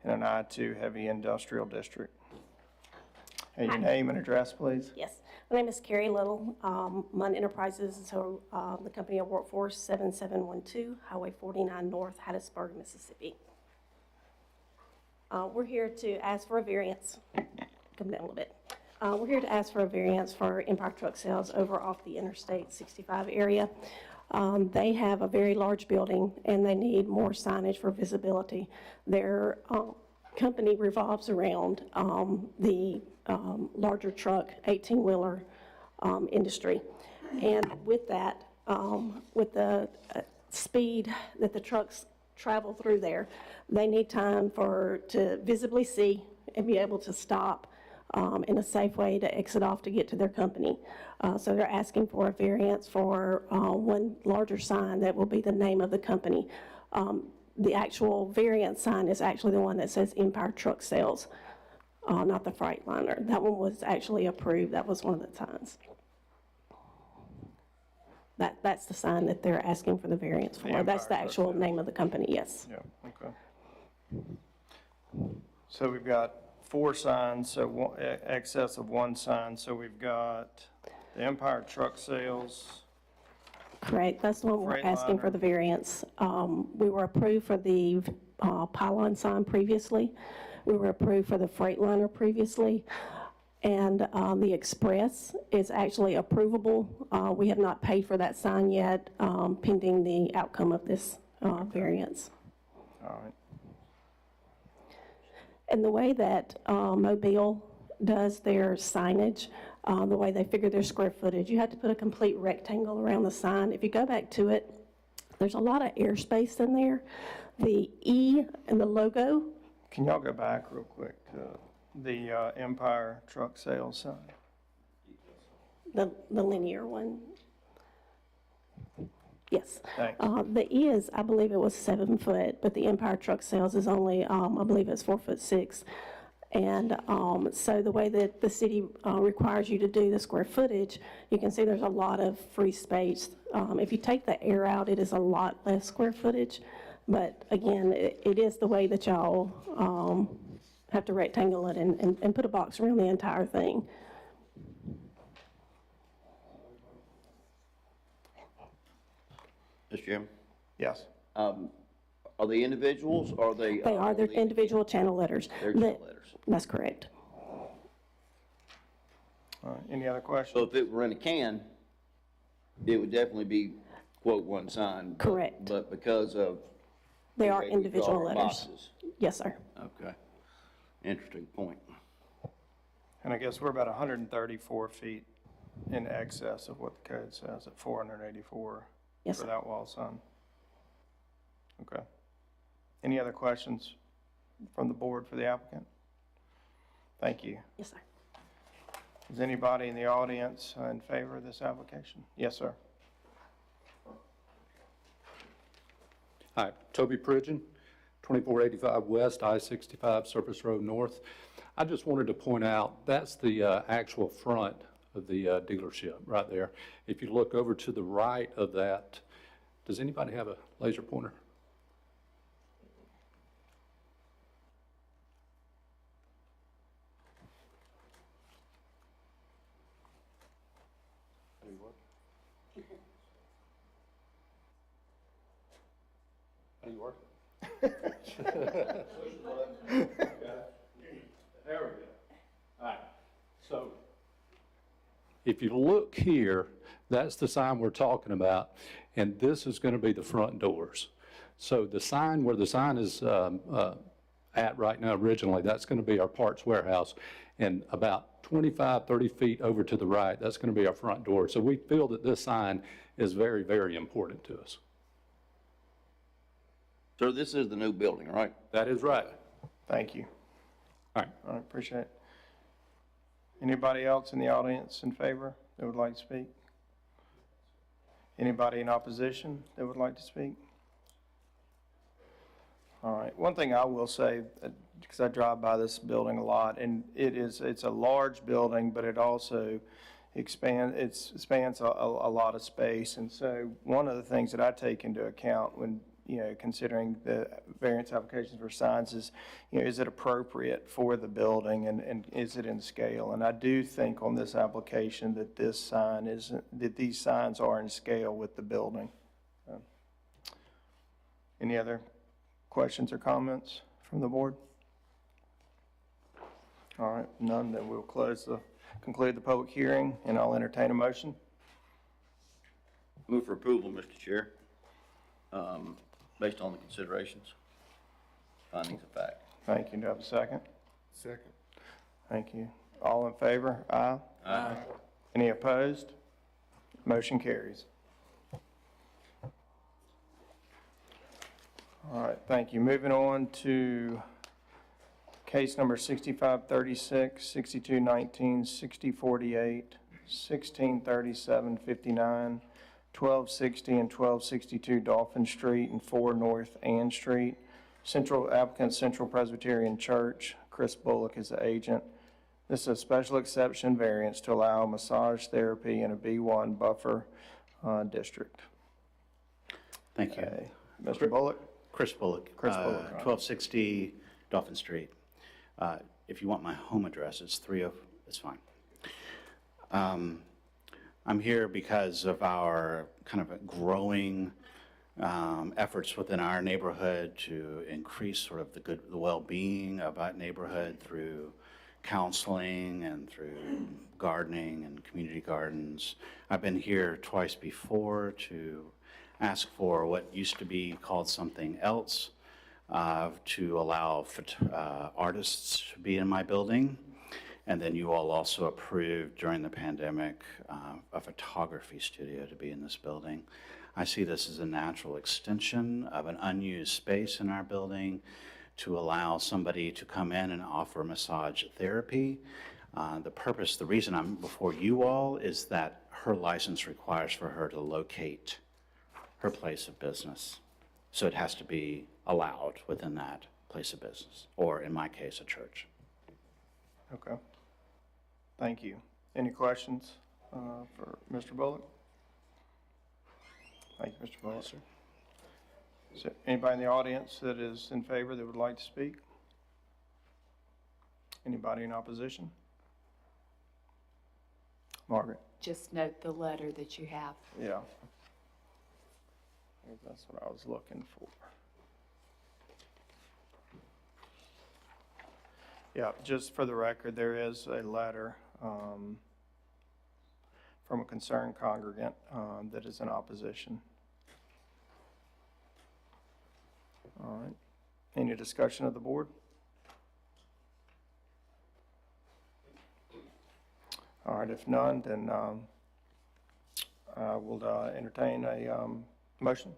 Speaker 8: in an I-2 heavy industrial district. And your name and address, please?
Speaker 18: Yes, my name is Carrie Little, Munn Enterprises, so the company I work for is 7712 Highway 49 North, Hattiesburg, Mississippi. We're here to ask for a variance. Come down a little bit. We're here to ask for a variance for Empire Truck Sales over off the Interstate 65 area. They have a very large building and they need more signage for visibility. Their company revolves around the larger truck, 18-wheeler to And with that, with the speed that the trucks travel through there, they need time to visibly see and be able to stop in a safe way to exit off to get to their company. So they're asking for a variance for one larger sign that will be the name of the company. The actual variance sign is actually the one that says Empire Truck Sales, not the Freightliner. That one was actually approved. That was one of the signs. That's the sign that they're asking for the variance for. That's the actual name of the company, yes.
Speaker 8: Yeah, okay. So we've got 4 signs, so excess of 1 sign. So we've got the Empire Truck Sales.
Speaker 18: Correct, that's the one we're asking for the variance. We were approved for the pylon sign previously. We were approved for the Freightliner previously. And the Express is actually approvable. We have not paid for that sign yet, pending the outcome of this variance.
Speaker 8: All right.
Speaker 18: And the way that Mobile does their signage, the way they figure their square footage, you have to put a complete rectangle around the sign. If you go back to it, there's a lot of airspace in there. The E and the logo.
Speaker 8: Can y'all go back real quick to the Empire Truck Sales sign?
Speaker 18: The linear one. Yes.
Speaker 8: Thanks.
Speaker 18: The E is, I believe it was 7 foot, but the Empire Truck Sales is only, I believe it's 4'6". And so the way that the city requires you to do the square footage, you can see there's a lot of free space. If you take the air out, it is a lot less square footage. But again, it is the way that y'all have to rectangle it and put a box around the entire thing.
Speaker 4: Mr. Chairman?
Speaker 8: Yes.
Speaker 4: Are they individuals or are they?
Speaker 18: They are, they're individual channel letters.
Speaker 4: They're channel letters.
Speaker 18: That's correct.
Speaker 8: All right, any other questions?
Speaker 4: So if it were in a can, it would definitely be, quote, 1 sign.
Speaker 18: Correct.
Speaker 4: But because of.
Speaker 18: They are
Speaker 4: the way we
Speaker 18: individual
Speaker 4: draw our
Speaker 18: letters.
Speaker 4: boxes.
Speaker 18: Yes, sir.
Speaker 4: Okay. Interesting point.
Speaker 8: And I guess we're about 134 feet in excess of what the code says at 484
Speaker 18: Yes,
Speaker 8: for
Speaker 18: sir.
Speaker 8: that wall sign. Okay. Any other questions from the board for the applicant? Thank you.
Speaker 18: Yes, sir.
Speaker 8: Is anybody in the audience in favor of this application? Yes, sir.
Speaker 19: Hi, Toby Pridgeon, 2485 West I-65 Surface Road North. I just wanted to point out, that's the actual front of the dealership right there. If you look over to the right of that, does anybody have a laser pointer? How do you work? There we go. All right, so if you look here, that's the sign we're talking about, and this is going to be the front doors. So the sign, where the sign is at right now originally, that's going to be our parts warehouse, and about 25, 30 feet over to the right, that's going to be our front door. So we feel that this sign is very, very important to us.
Speaker 4: So this is the new building, right?
Speaker 19: That is right.
Speaker 8: Thank you.
Speaker 19: All right.
Speaker 8: All right, appreciate it. Anybody else in the audience in favor that would like to speak? Anybody in opposition that would like to speak? All right, one thing I will say, because I drive by this building a lot, and it's a large building, but it also spans a lot of space. And so one of the things that I take into account when, considering the variance applications for signs is, is it appropriate for the building and is it in scale? And I do think on this application that these signs are in scale with the building. Any other questions or comments from the board? All right, none, then we'll conclude the public hearing, and I'll entertain a motion.
Speaker 4: Move for approval, Mr. Chair, based on the considerations, findings of fact.
Speaker 8: Thank you. Do I have a second?
Speaker 10: Second.
Speaker 8: Thank you. All in favor? Aye.
Speaker 4: Aye.
Speaker 8: Any opposed? Motion carries. All right, thank you. Moving on to case number 6536, 6219, 6048, 163759, 1260 and 1262 Dolphin Street and 4 North Ann Street. Applicant Central Presbyterian Church. Chris Bullock is the agent. This is a special exception variance to allow massage therapy in a B1 buffer district.
Speaker 20: Thank you.
Speaker 8: Mr. Bullock?
Speaker 20: Chris Bullock.
Speaker 8: Chris Bullock.
Speaker 20: 1260 Dolphin Street. If you want my home address, it's it's fine. I'm here because of our kind of growing efforts within our neighborhood to increase sort of the well-being of that neighborhood through counseling and through gardening and community gardens. I've been here twice before to ask for what used to be called something else, to allow artists to be in my building. And then you all also approved during the pandemic a photography studio to be in this building. I see this as a natural extension of an unused space in our building to allow somebody to come in and offer massage therapy. The reason I'm before you all is that her license requires for her to locate her place of business. So it has to be allowed within that place of business, or in my case, a church.
Speaker 8: Okay. Thank you. Any questions for Mr. Bullock? Thank you, Mr. Bullock. Is there anybody in the audience that is in favor that would like to speak? Anybody in opposition? Margaret?
Speaker 2: Just note the letter that you have.
Speaker 8: Yeah. That's what I was looking for. Yeah, just for the record, there is a letter from a concerned congregant that is in opposition. All right. Any discussion of the board? All right, if none, then I will entertain a motion.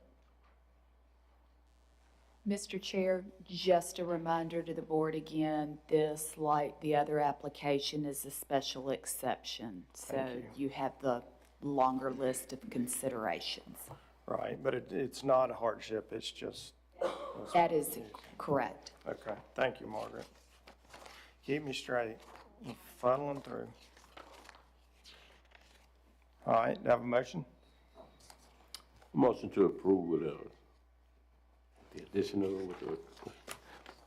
Speaker 2: Mr. Chair, just a reminder to the board again, this, like the other application, is a special exception. So you have the longer list of considerations.
Speaker 8: Right, but it's not a hardship, it's just...
Speaker 2: That is correct.
Speaker 8: Okay, thank you, Margaret. Keep me straight. I'm fuddling through. All right, do I have a motion?
Speaker 13: Motion to approve with the additional,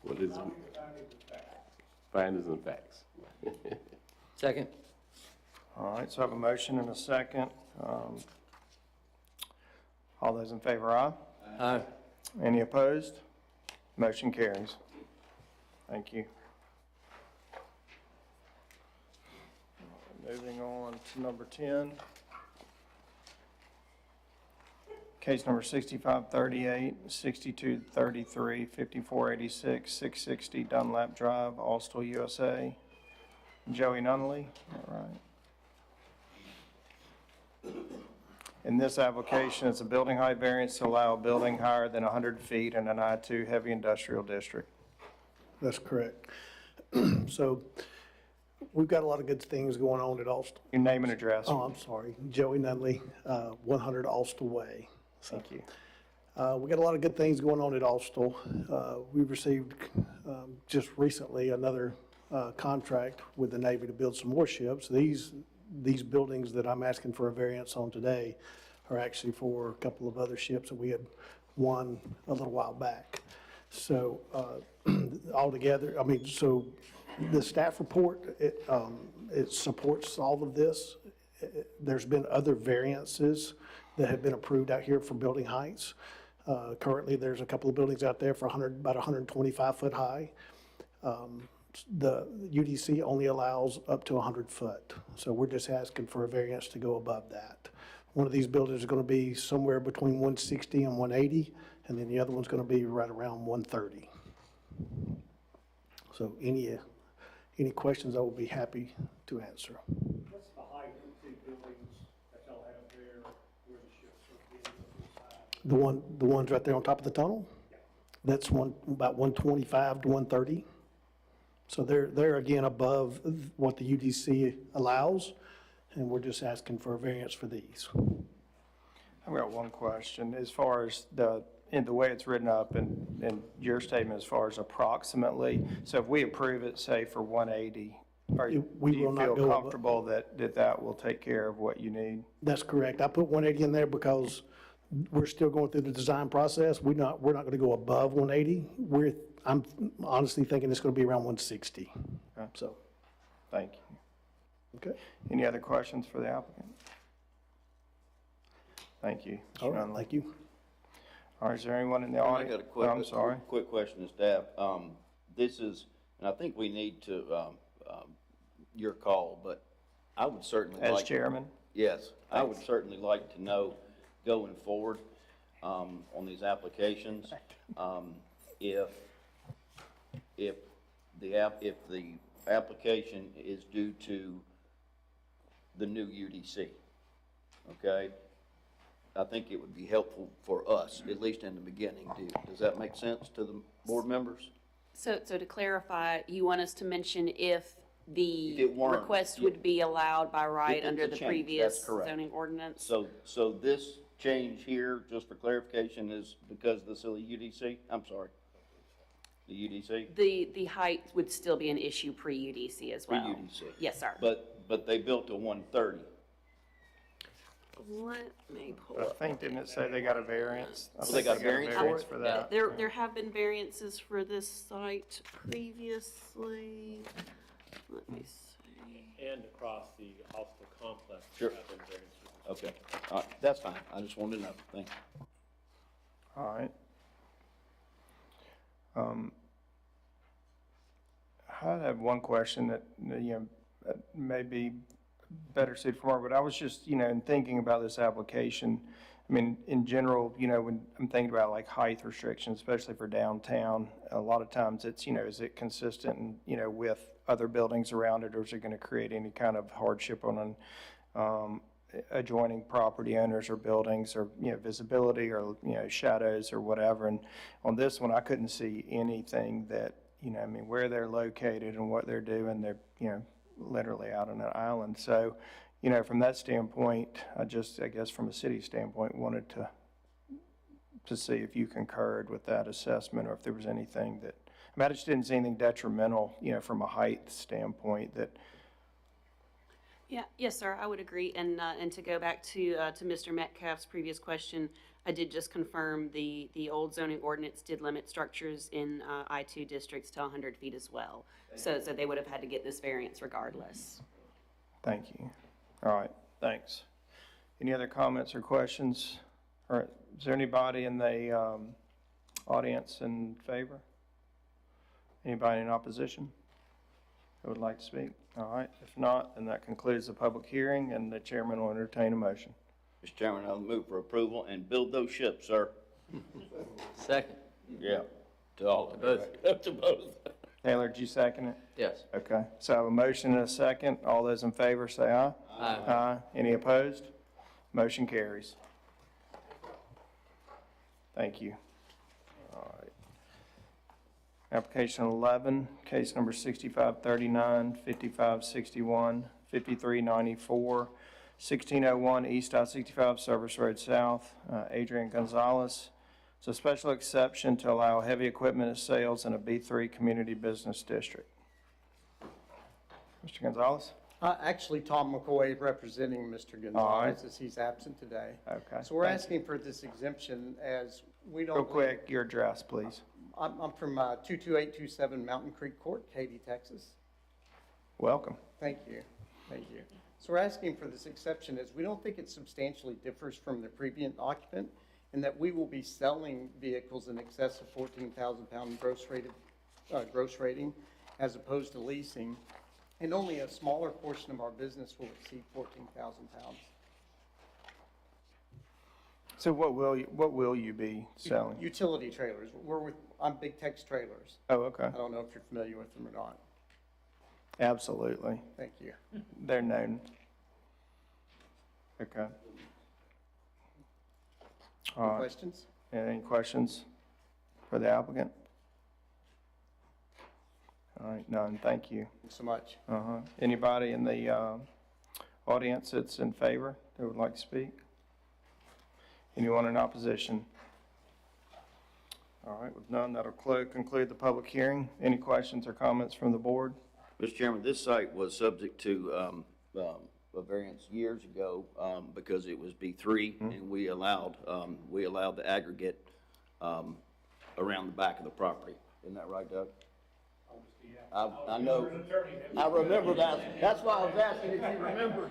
Speaker 13: what is it? Findings and facts.
Speaker 7: Second.
Speaker 8: All right, so I have a motion and a second. All those in favor, aye?
Speaker 7: Aye.
Speaker 8: Any opposed? Motion carries. Thank you. moving on to number 10. Case number 6538, 6233, 5486, 660 Dunlap Drive, Austell, USA. Joey Nunley, all right. In this application, it's a building height variance to allow a building higher than 100 feet in an I-2 heavy industrial district.
Speaker 21: That's correct. So we've got a lot of good things going on at Austell.
Speaker 8: Your name and address.
Speaker 21: Oh, I'm sorry. Joey Nunley, 100 Austell Way.
Speaker 8: Thank you.
Speaker 21: We got a lot of good things going on at Austell. We've received just recently another contract with the Navy to build some more ships. These buildings that I'm asking for a variance on today are actually for a couple of other ships that we had won a little while back. So altogether, I mean, so the staff report, it supports all of this. There's been other variances that have been approved out here for building heights. Currently, there's a couple of buildings out there for about 125 foot high. The UDC only allows up to 100 foot. So we're just asking for a variance to go above that. One of these buildings is going to be somewhere between 160 and 180, and then the other one's going to be right around 130. So any questions, I will be happy to answer.
Speaker 3: What's the height of the two buildings that y'all have there where the ships are being side?
Speaker 21: The ones right there on top of the tunnel?
Speaker 3: Yeah.
Speaker 21: That's about 125 to 130. So they're again above what the UDC allows, and we're just asking for a variance for these.
Speaker 8: I've got one question. As far as the way it's written up in your statement, as far as approximately, so if we approve it, say for 180, do you feel comfortable that will take care of what you need?
Speaker 21: That's correct. I put 180 in there because we're still going through the design process. We're not going to go above 180. I'm honestly thinking it's going to be around 160.
Speaker 8: Okay.
Speaker 21: So,
Speaker 8: thank you.
Speaker 21: Okay.
Speaker 8: Any other questions for the applicant? Thank you.
Speaker 21: All right, thank you.
Speaker 8: All right, is there anyone in the audience?
Speaker 4: I got a quick,
Speaker 8: I'm sorry.
Speaker 4: quick question to staff. This is, and I think we need to, your call, but I would certainly like.
Speaker 8: As chairman?
Speaker 4: Yes, I would certainly like to know going forward, on these applications, if the application is due to the new UDC, okay? I think it would be helpful for us, at least in the beginning. Does that make sense to the board members?
Speaker 22: So to clarify, you want us to mention if the
Speaker 4: weren't,
Speaker 22: request would be allowed by right
Speaker 4: It's
Speaker 22: under
Speaker 4: a
Speaker 22: the
Speaker 4: change,
Speaker 22: previous
Speaker 4: that's correct.
Speaker 22: zoning ordinance?
Speaker 4: So this change here, just for clarification, is because of the silly UDC? I'm sorry. The UDC?
Speaker 22: The height would still be an issue pre-UDC as well?
Speaker 4: Pre-UDC.
Speaker 22: Yes, sir.
Speaker 4: But they built to 130.
Speaker 22: Let me pull
Speaker 8: I
Speaker 22: up.
Speaker 8: think, didn't it say they got a variance? I
Speaker 4: Well,
Speaker 8: think
Speaker 4: they got a variance
Speaker 8: for that.
Speaker 22: There have been variances for this site previously. Let me see.
Speaker 13: And across the Austell complex.
Speaker 4: Sure.
Speaker 13: have been variances.
Speaker 4: Okay, all right, that's fine. I just wanted to know. Thank you.
Speaker 8: All right. I have one question that, that may be better suited for Mark, but I was just, in thinking about this application, I mean, in general, when I'm thinking about like height restrictions, especially for downtown, a lot of times it's, is it consistent, with other buildings around it, or is it going to create any kind of hardship on adjoining property owners or buildings, or, visibility, or, shadows or whatever? And on this one, I couldn't see anything that, where they're located and what they're doing, they're, literally out on an island. So, from that standpoint, I guess from a city standpoint, wanted to see if you concurred with that assessment, or if there was anything that, I just didn't see anything detrimental, from a height standpoint that.
Speaker 22: Yeah, yes, sir, I would agree. And to go back to Mr. Metcalf's previous question, I did just confirm the old zoning ordinance did limit structures in I-2 districts to 100 feet as well. So they would have had to get this variance regardless.
Speaker 8: Thank you. All right, thanks. Any other comments or questions? All right, is there anybody in the audience in favor? Anybody in opposition? who would like to speak? All right, if not, then that concludes the public hearing, and the chairman will entertain a motion.
Speaker 4: Mr. Chairman, I'll move for approval and build those ships, sir.
Speaker 7: Second.
Speaker 4: Yeah, to all of it. To both.
Speaker 8: Taylor, did you second it?
Speaker 7: Yes.
Speaker 8: Okay, so I have a motion and a second. All those in favor say aye.
Speaker 7: Aye.
Speaker 8: Aye. Any opposed? Motion carries. Thank you. All right. Application 11, case number 6539, 5561, 5394, 1601 East I-65 Service Road South, Adrian Gonzalez. It's a special exception to allow heavy equipment sales in a B3 community business district. Mr. Gonzalez?
Speaker 5: Actually, Tom McCoy representing Mr. Gonzalez, as he's absent today.
Speaker 8: Okay.
Speaker 5: So we're
Speaker 8: Thank
Speaker 5: asking for this exemption as we don't.
Speaker 8: Real quick, your address, please.
Speaker 5: I'm from 22827 Mountain Creek Court, Katy, Texas.
Speaker 8: Welcome.
Speaker 5: Thank you. Thank you. So we're asking for this exception as we don't think it substantially differs from the previous occupant in that we will be selling vehicles in excess of 14,000 pound gross rating as opposed to leasing. And only a smaller portion of our business will exceed 14,000 pounds.
Speaker 8: So what will you be selling?
Speaker 5: Utility trailers. I'm Big Tex Trailers.
Speaker 8: Oh, okay.
Speaker 5: I don't know if you're familiar with them or not.
Speaker 8: Absolutely.
Speaker 5: Thank you.
Speaker 8: They're known. Okay.
Speaker 5: Any questions?
Speaker 8: Any questions for the applicant? All right, none. Thank you.
Speaker 5: Thanks so much.
Speaker 8: Anybody in the audience that's in favor that would like to speak? Anyone in opposition? All right, with none, that'll conclude the public hearing. Any questions or comments from the board?
Speaker 4: Mr. Chairman, this site was subject to a variance years ago because it was B3, and we allowed the aggregate around the back of the property. Isn't that right, Doug? I know. I remember that. That's why I was asking if you remember.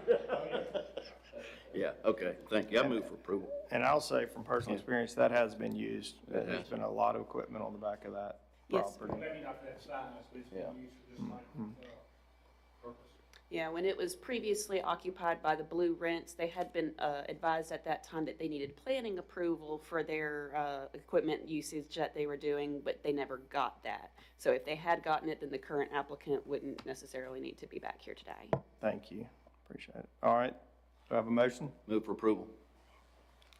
Speaker 4: Yeah, okay, thank you. I move for approval.
Speaker 8: And I'll say from personal experience, that has been used. There's been a lot of equipment on the back of that
Speaker 22: Yes.
Speaker 8: property.
Speaker 3: Maybe not for that size, but it's been used for this type of purpose.
Speaker 22: Yeah, when it was previously occupied by the Blue Rents, they had been advised at that time that they needed planning approval for their equipment usage that they were doing, but they never got that. So if they had gotten it, then the current applicant wouldn't necessarily need to be back here today.
Speaker 8: Thank you. Appreciate it. All right. Do I have a motion?
Speaker 4: Move for approval.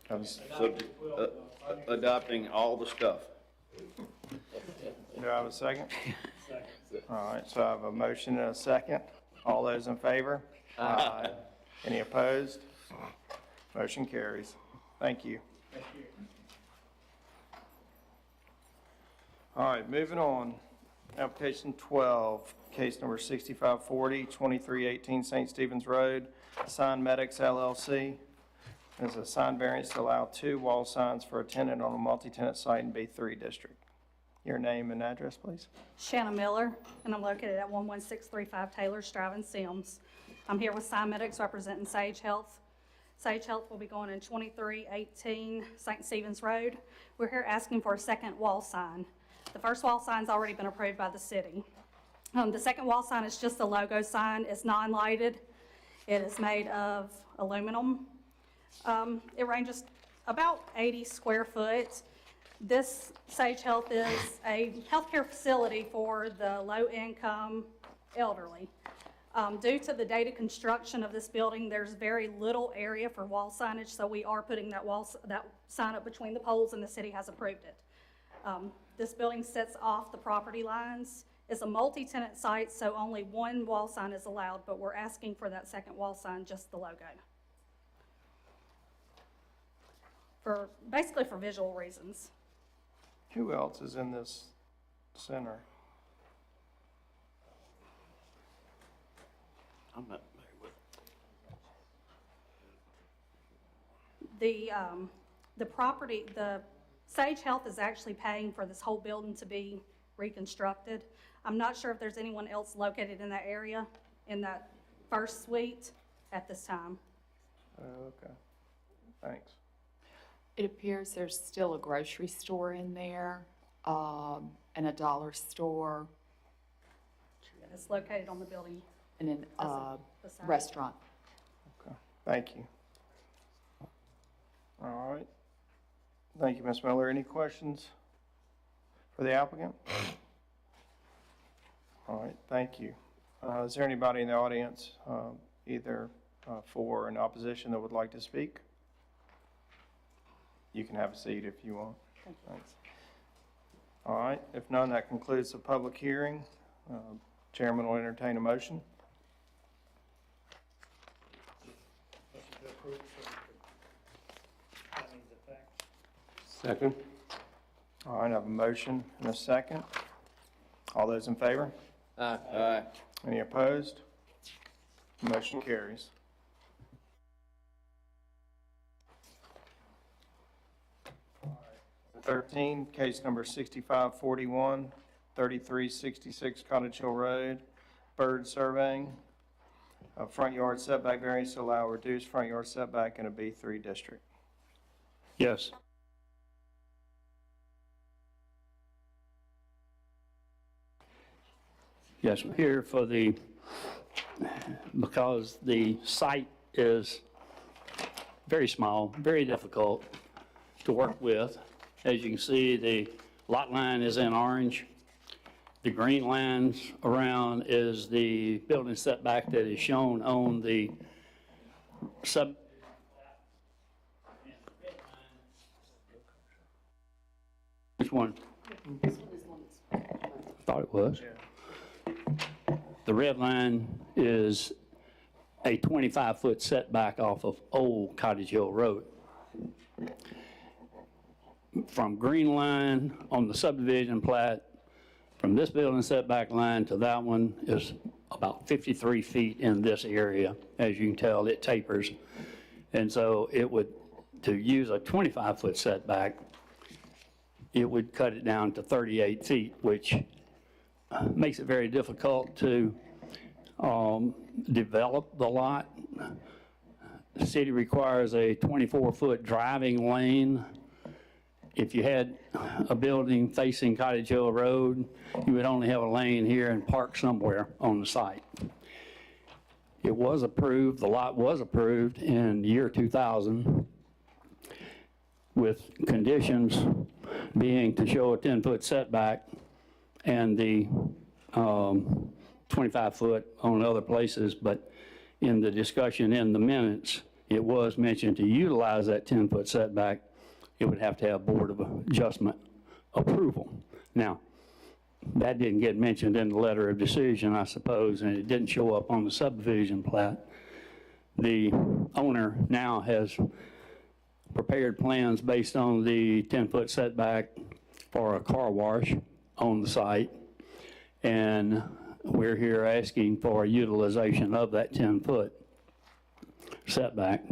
Speaker 8: Subject,
Speaker 4: adopting all the stuff.
Speaker 8: Do I have a second? Second. All right, so I have a motion and a second. All those in favor? Aye. Any opposed? Motion carries. Thank you.
Speaker 3: Thank you.
Speaker 8: All right, moving on. Application 12, case number 6540, 2318 St. Stephen's Road, Sign Medics LLC. There's a sign variance to allow 2 wall signs for a tenant on a multi-tenant site in B3 district. Your name and address, please.
Speaker 6: Shanna Miller, and I'm located at 11635 Taylor's Drive in Sims. I'm here with Sign Medics representing Sage Health. Sage Health will be going in 2318 St. Stephen's Road. We're here asking for a second wall sign. The first wall sign's already been approved by the city. The second wall sign is just a logo sign. It's non-lighted. It is made of aluminum. It ranges about 80 square foot. This Sage Health is a healthcare facility for the low-income elderly. Due to the dated construction of this building, there's very little area for wall signage, so we are putting that sign up between the poles, and the city has approved it. This building sits off the property lines. It's a multi-tenant site, so only 1 wall sign is allowed, but we're asking for that second wall sign, just the logo. Basically for visual reasons.
Speaker 8: Who else is in this center?
Speaker 4: I'm not familiar with
Speaker 6: it. The Sage Health is actually paying for this whole building to be reconstructed. I'm not sure if there's anyone else located in that area, in that first suite at this time.
Speaker 8: Okay, thanks.
Speaker 2: It appears there's still a grocery store in there, and a dollar store.
Speaker 6: It's located on the building.
Speaker 2: And an
Speaker 6: beside.
Speaker 2: restaurant.
Speaker 8: Okay, thank you. All right. Thank you, Ms. Miller. Any questions for the applicant? All right, thank you. Is there anybody in the audience, either for or in opposition, that would like to speak? You can have a seat if you want. Thanks. All right, if none, that concludes the public hearing. Chairman will entertain a motion.
Speaker 3: Second.
Speaker 8: All right, I have a motion and a second. All those in favor?
Speaker 4: Aye.
Speaker 8: Any opposed? Motion carries. All right. 13, case number 6541, 3366 Cottage Hill Road, bird surveying. Front yard setback variance to allow reduced front yard setback in a B3 district.
Speaker 14: Yes. Yes, we're here for because the site is very small, very difficult to work with. As you can see, the lot line is in orange. The green lines around is the building setback that is shown on the Which one? Thought it was. The red line is a 25-foot setback off of Old Cottage Hill Road. From green line on the subdivision plat, from this building setback line to that one is about 53 feet in this area. As you can tell, it tapers. And so it would, to use a 25-foot setback, it would cut it down to 38 feet, which makes it very difficult to develop the lot. The city requires a 24-foot driving lane. If you had a building facing Cottage Hill Road, you would only have a lane here and park somewhere on the site. It was approved, the lot was approved in the year 2000 with conditions being to show a 10-foot setback and the 25-foot on other places, but in the discussion in the minutes, it was mentioned to utilize that 10-foot setback, it would have to have Board of Adjustment approval. Now, that didn't get mentioned in the letter of decision, I suppose, and it didn't show up on the subdivision plat. The owner now has prepared plans based on the 10-foot setback for a car wash on the site, and we're here asking for a utilization of that 10-foot setback.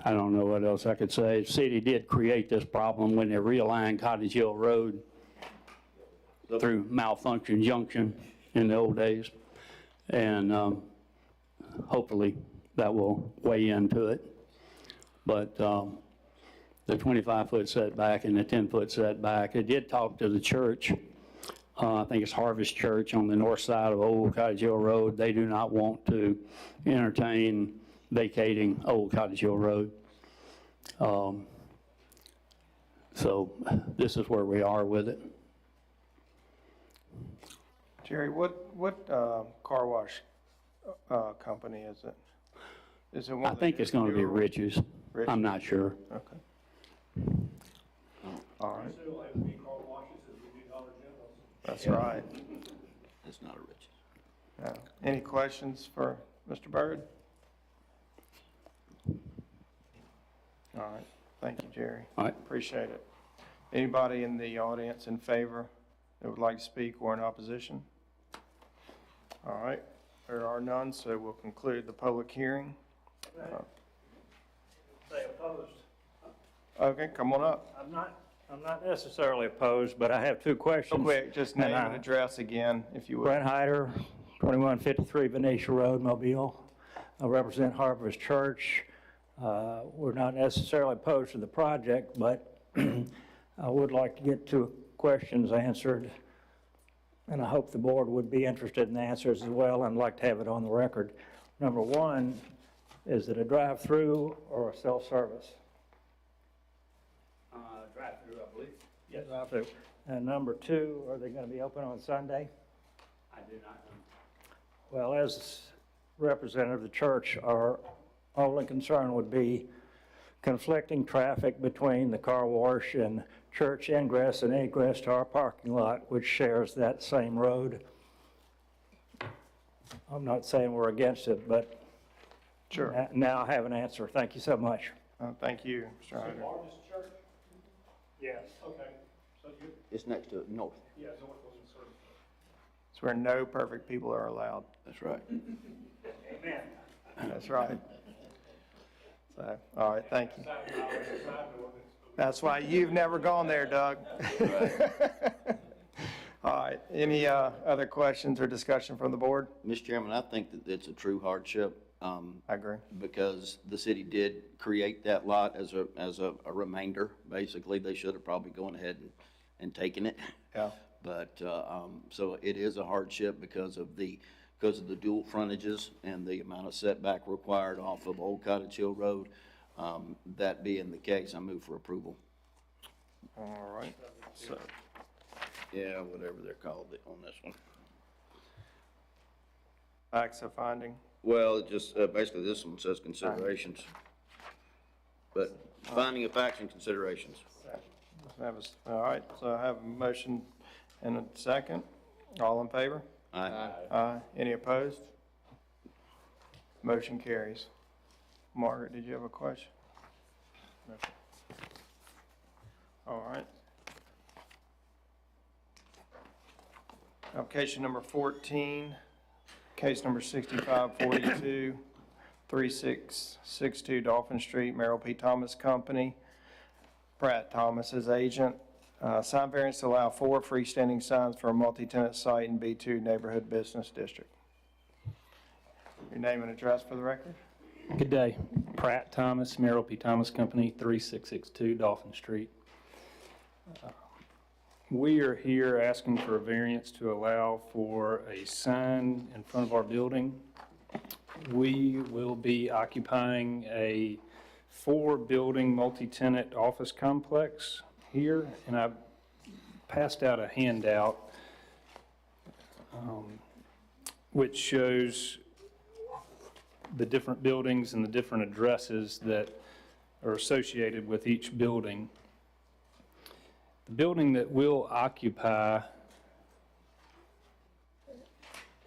Speaker 14: I don't know what else I could say. The city did create this problem when they realigned Cottage Hill Road through Malfunction Junction in the old days, and hopefully that will weigh into it. But the 25-foot setback and the 10-foot setback, it did talk to the church. I think it's Harvest Church on the north side of Old Cottage Hill Road. They do not want to entertain vacating Old Cottage Hill Road. So this is where we are with it.
Speaker 8: Jerry, what car wash company is it? Is it one?
Speaker 14: I think it's going to be Rich's. I'm not sure.
Speaker 8: Okay. All right. That's right.
Speaker 4: It's not a Rich.
Speaker 8: Any questions for Mr. Byrd? All right. Thank you, Jerry.
Speaker 14: All right.
Speaker 8: Appreciate it. Anybody in the audience in favor that would like to speak or in opposition? All right. There are none, so we'll conclude the public hearing.
Speaker 14: Say opposed.
Speaker 8: Okay, come on up.
Speaker 14: I'm not necessarily opposed, but I have two questions.
Speaker 8: Real quick, just name and address again, if you would.
Speaker 14: Brent Hyder, 2153 Venetia Road, Mobile. I represent Harvest Church. We're not necessarily opposed to the project, but I would like to get to questions answered, and I hope the board would be interested in the answers as well, and like to have it on the record. Number one, is it a drive-through or a self-service?
Speaker 11: Drive-through, I believe.
Speaker 14: Yes. Drive-through. And number two, are they going to be open on Sunday?
Speaker 11: I do not know.
Speaker 14: Well, as representative of the church, our only concern would be conflicting traffic between the car wash and church ingress and egress to our parking lot, which shares that same road. I'm not saying we're against it, but
Speaker 8: Sure.
Speaker 14: Now I have an answer. Thank you so much.
Speaker 8: Thank you, Mr. Hyder.
Speaker 3: church?
Speaker 14: Yes.
Speaker 3: Okay. So you,
Speaker 4: It's next to it, north.
Speaker 3: yeah, north was sort of.
Speaker 8: It's where no perfect people are allowed.
Speaker 4: That's right.
Speaker 14: Amen.
Speaker 8: That's right. So, all right, thank you. That's why you've never gone there, Doug. All right, any other questions or discussion from the board?
Speaker 4: Mr. Chairman, I think that it's a true hardship.
Speaker 8: I agree.
Speaker 4: Because the city did create that lot as a remainder. Basically, they should have probably gone ahead and taken it.
Speaker 8: Yeah.
Speaker 4: But, so it is a hardship because of the dual frontages and the amount of setback required off of Old Cottage Hill Road. That being the case, I move for approval.
Speaker 8: All right. So,
Speaker 4: Yeah, whatever they're called on this one.
Speaker 8: facts of finding.
Speaker 4: Well, it just, basically this one says considerations. But finding of facts and considerations.
Speaker 8: All right, so I have a motion and a second. All in favor?
Speaker 4: Aye.
Speaker 8: Aye. Any opposed? Motion carries. Margaret, did you have a question? No. All right. Application number 14, case number 6542, 3662 Dolphin Street, Merrill P. Thomas Company. Pratt Thomas is agent. Sign variance to allow 4 freestanding signs for a multi-tenant site in B2 Neighborhood Business District. Your name and address for the record?
Speaker 1: Good day. Pratt Thomas, Merrill P. Thomas Company, 3662 Dolphin Street. We are here asking for a variance to allow for a sign in front of our building. We will be occupying a 4-building multi-tenant office complex here, and I passed out a handout which shows the different buildings and the different addresses that are associated with each building. The building that we'll occupy,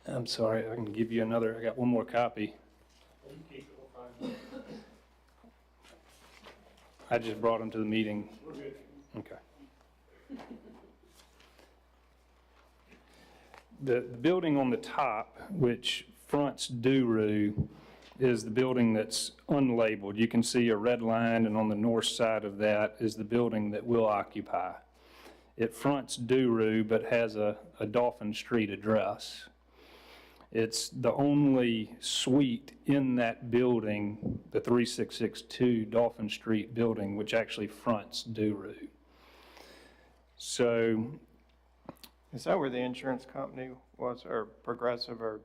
Speaker 1: I'm sorry, I can give you another, I got one more copy. I just brought them to the meeting. Okay. The building on the top, which fronts Duru, is the building that's unlabeled. You can see a red line, and on the north side of that is the building that we'll occupy. It fronts Duru, but has a Dolphin Street address. It's the only suite in that building, the 3662 Dolphin Street building, which actually fronts Duru. So,
Speaker 8: Is that where the insurance company was, or Progressive, or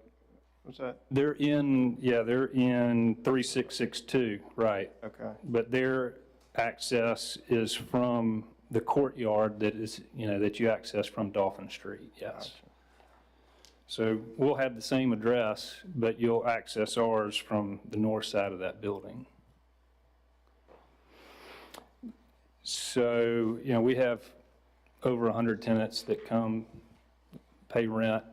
Speaker 8: was that?
Speaker 1: they're in 3662, right.
Speaker 8: Okay.
Speaker 1: But their access is from the courtyard that is, that you access from Dolphin Street, yes.
Speaker 8: Gotcha.
Speaker 1: So we'll have the same address, but you'll access ours from the north side of that building. So, we have over 100 tenants that come pay rent.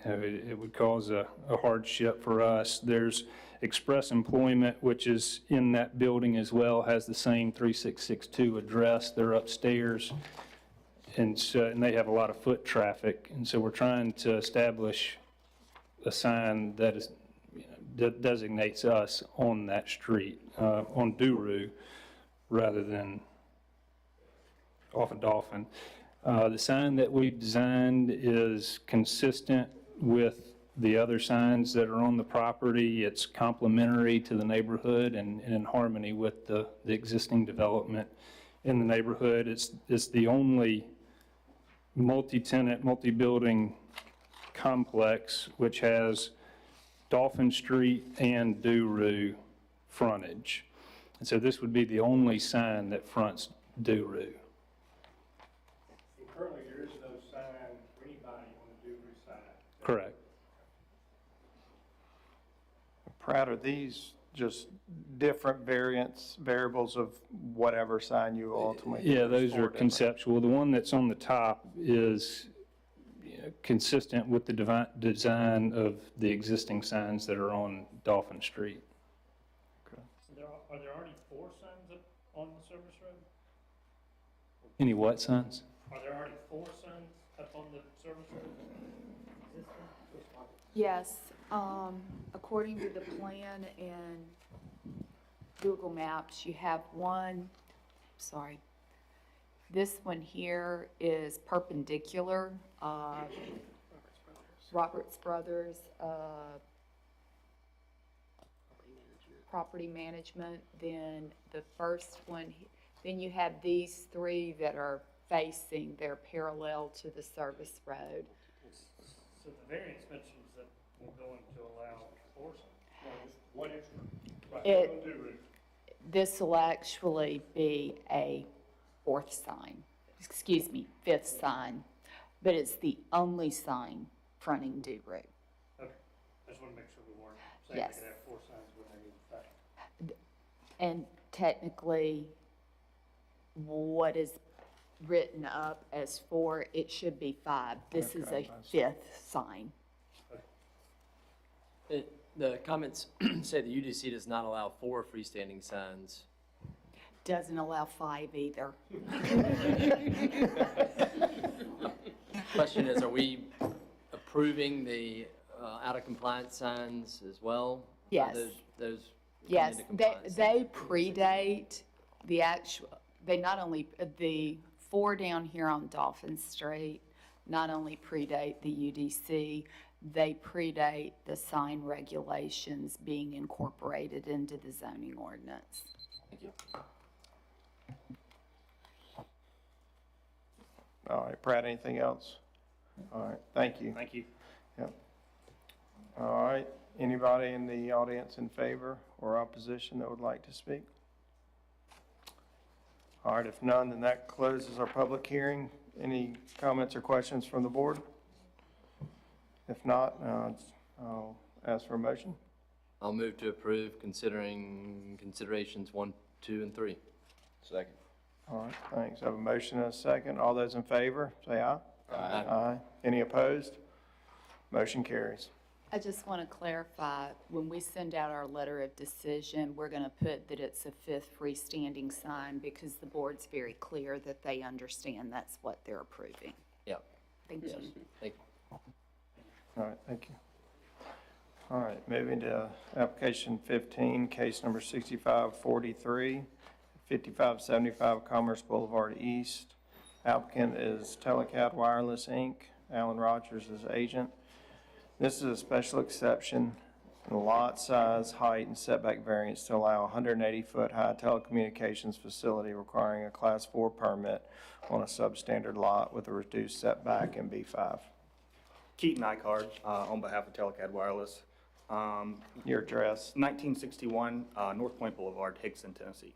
Speaker 1: It would cause a hardship for us. There's Express Employment, which is in that building as well, has the same 3662 address. They're upstairs, and they have a lot of foot traffic. And so we're trying to establish a sign that is, that designates us on that street, on Duru, rather than off of Dolphin. The sign that we've designed is consistent with the other signs that are on the property. It's complementary to the neighborhood and in harmony with the existing development in the neighborhood. It's the only multi-tenant, multi-building complex which has Dolphin Street and Duru frontage. And so this would be the only sign that fronts Duru.
Speaker 3: Currently, there is no sign for anybody on the Dewey side.
Speaker 1: Correct.
Speaker 8: Pratt, are these just different variables of whatever sign you ultimately?
Speaker 1: Yeah,
Speaker 8: use
Speaker 1: those
Speaker 8: for
Speaker 1: are
Speaker 8: different-
Speaker 1: conceptual. The one that's on the top is consistent with the design of the existing signs that are on Dolphin Street.
Speaker 3: Are there already 4 signs up on the service road?
Speaker 1: Any what signs?
Speaker 3: Are there already 4 signs up on the service road?
Speaker 2: Yes, according to the plan in Google Maps, you have one, sorry. This one here is perpendicular, Roberts Brothers, property management. Then the first one, then you have these 3 that are facing, they're parallel to the service road.
Speaker 3: So the variance mentions that we're going to allow 4 signs, just 1 extra. Right,
Speaker 2: This will actually be a 4th sign, excuse me, 5th sign, but it's the only sign fronting Duru.
Speaker 3: Okay, I just want to make sure we weren't saying
Speaker 2: Yes.
Speaker 3: we could have 4 signs when they need 5.
Speaker 2: And technically, what is written up as 4, it should be 5. This is a 5th sign.
Speaker 7: The comments say the UDC does not allow 4 freestanding signs.
Speaker 2: Doesn't allow 5 either.
Speaker 7: Question is, are we approving the out of compliance signs as well?
Speaker 2: Yes.
Speaker 7: Those come
Speaker 2: Yes,
Speaker 7: into compliance?
Speaker 2: they predate the actual, they not only, the 4 down here on Dolphin Street not only predate the UDC, they predate the sign regulations being incorporated into the zoning ordinance.
Speaker 7: Thank you.
Speaker 8: All right, Pratt, anything else? All right, thank you.
Speaker 1: Thank you.
Speaker 8: Yep. All right, anybody in the audience in favor or opposition that would like to speak? All right, if none, then that closes our public hearing. Any comments or questions from the board? If not, I'll ask for a motion.
Speaker 7: I'll move to approve considering considerations 1, 2, and 3.
Speaker 4: Second.
Speaker 8: All right, thanks. I have a motion and a second. All those in favor, say aye.
Speaker 7: Aye.
Speaker 8: Aye. Any opposed? Motion carries.
Speaker 2: I just want to clarify, when we send out our letter of decision, we're going to put that it's a 5th freestanding sign because the board's very clear that they understand that's what they're approving.
Speaker 7: Yep.
Speaker 2: Thank
Speaker 7: Yes.
Speaker 2: you.
Speaker 7: Thank you.
Speaker 8: All right, thank you. All right, moving to application 15, case number 6543, 5575 Commerce Boulevard East. Applicant is Telecat Wireless, Inc. Alan Rogers is agent. This is a special exception in lot size, height, and setback variance to allow a 180-foot high telecommunications facility requiring a Class 4 permit on a substandard lot with a reduced setback in B5.
Speaker 9: Keaton Icard, on behalf of Telecat Wireless.
Speaker 8: Your address?
Speaker 9: 1961 North Point Boulevard, Hickson, Tennessee.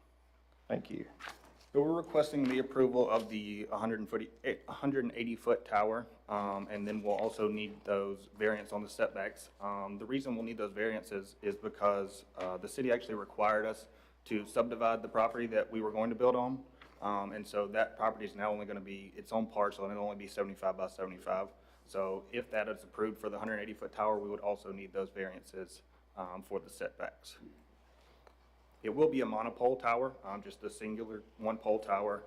Speaker 8: Thank you.
Speaker 9: So we're requesting the approval of the 180-foot tower, and then we'll also need those variants on the setbacks. The reason we'll need those variances is because the city actually required us to subdivide the property that we were going to build on. And so that property is now only going to be its own parcel, and it'll only be 75 by 75. So if that is approved for the 180-foot tower, we would also need those variances for the setbacks. It will be a monopole tower, just a singular one-pole tower.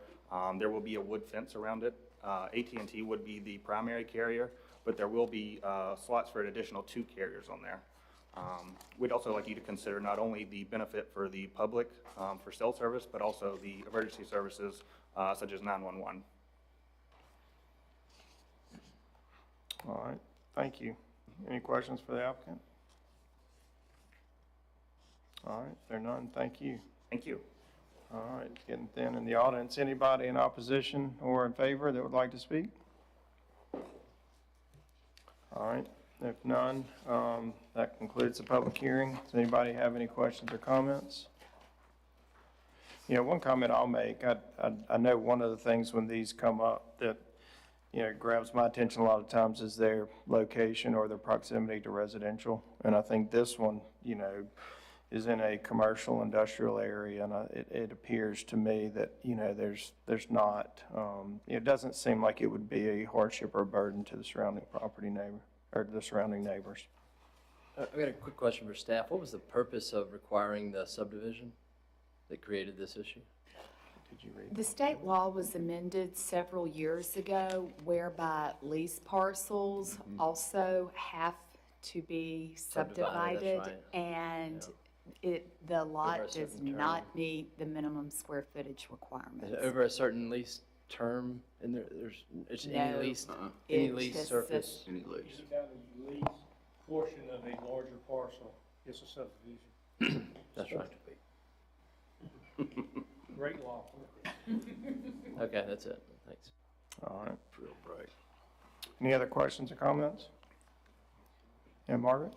Speaker 9: There will be a wood fence around it. AT&T would be the primary carrier, but there will be slots for an additional 2 carriers on there. We'd also like you to consider not only the benefit for the public for cell service, but also the emergency services such as 911.
Speaker 8: All right, thank you. Any questions for the applicant? All right, if there are none, thank you.
Speaker 9: Thank you.
Speaker 8: All right, it's getting thin in the audience. Anybody in opposition or in favor that would like to speak? All right, if none, that concludes the public hearing. Does anybody have any questions or comments? You know, one comment I'll make, I know one of the things when these come up that, you know, grabs my attention a lot of times is their location or their proximity to residential. And I think this one, you know, is in a commercial industrial area, and it appears to me that, you know, there's not, it doesn't seem like it would be a hardship or a burden to the surrounding property neighbor, or the surrounding neighbors.
Speaker 7: I've got a quick question for staff. What was the purpose of requiring the subdivision that created this issue?
Speaker 8: Did you read?
Speaker 2: The state law was amended several years ago whereby lease parcels also have to be
Speaker 7: Subdivided, that's
Speaker 2: subdivided.
Speaker 7: right.
Speaker 2: And the lot
Speaker 7: Over a
Speaker 2: does
Speaker 7: certain term.
Speaker 2: not meet the minimum square footage requirements.
Speaker 7: Is it over a certain lease term? And it's any
Speaker 2: No,
Speaker 7: lease,
Speaker 2: it
Speaker 7: any lease
Speaker 2: just
Speaker 7: surface?
Speaker 4: Any lease.
Speaker 3: Anytime you lease portion of a larger parcel, it's a subdivision.
Speaker 7: That's right.
Speaker 3: Great law.
Speaker 7: Okay, that's it. Thanks.
Speaker 8: All right.
Speaker 4: Real bright.
Speaker 8: Any other questions or comments? Yeah, Margaret?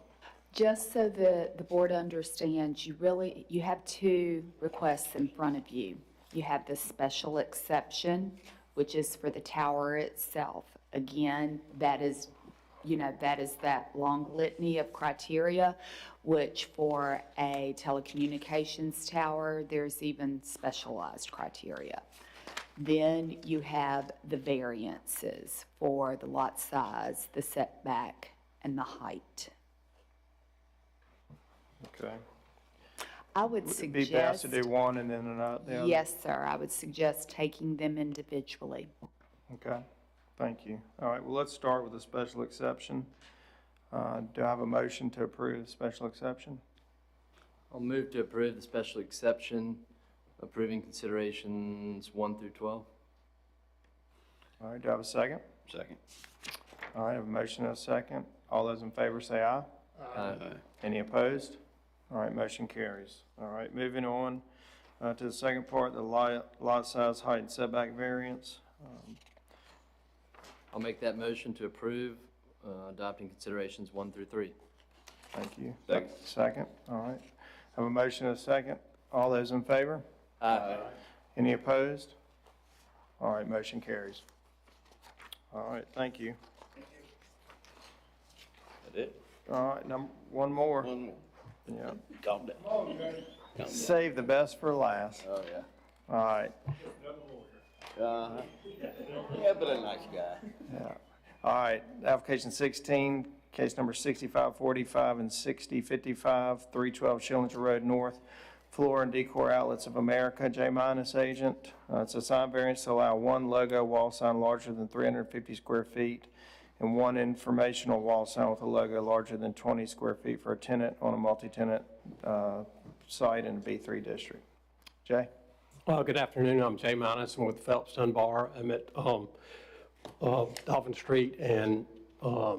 Speaker 2: Just so the board understands, you have two requests in front of you. You have the special exception, which is for the tower itself. Again, that is that long litany of criteria, which for a telecommunications tower, there's even specialized criteria. Then you have the variances for the lot size, the setback, and the height.
Speaker 8: Okay.
Speaker 2: I would
Speaker 8: Would it
Speaker 2: suggest.
Speaker 8: be best to do one and then another? the other?
Speaker 2: Yes, sir. I would suggest taking them individually.
Speaker 8: Okay, thank you. All right, well, let's start with the special exception. Do I have a motion to approve the special exception?
Speaker 7: I'll move to approve the special exception, approving considerations 1 through 12.
Speaker 8: All right, do I have a second?
Speaker 4: Second.
Speaker 8: All right, I have a motion and a second. All those in favor say aye.
Speaker 7: Aye.
Speaker 8: Any opposed? All right, motion carries. All right, moving on to the second part, the lot size, height, and setback variance.
Speaker 7: I'll make that motion to approve, adopting considerations 1 through 3.
Speaker 8: Thank you.
Speaker 4: Second.
Speaker 8: Second, all right. Have a motion and a second. All those in favor?
Speaker 7: Aye.
Speaker 8: Any opposed? All right, motion carries. All right, thank you.
Speaker 4: That it?
Speaker 8: All right, one more.
Speaker 4: One more.
Speaker 8: Yeah.
Speaker 4: Calm down. Calm down.
Speaker 8: Save the best for last.
Speaker 4: Oh, yeah.
Speaker 8: All right.
Speaker 4: Uh-huh. Yeah, but a nice guy.
Speaker 8: Yeah. All right, application 16, case number 6545 and 6055, 312 Schillinger Road North, Floor and Decor Outlets of America, J-minus agent. It's a sign variance to allow one logo wall sign larger than 350 square feet and one informational wall sign with a logo larger than 20 square feet for a tenant on a multi-tenant site in the B3 district. Jay?
Speaker 3: Well, good afternoon. I'm Jay Minus. I'm with Phelps Dunbar. I'm at Dolphin Street and I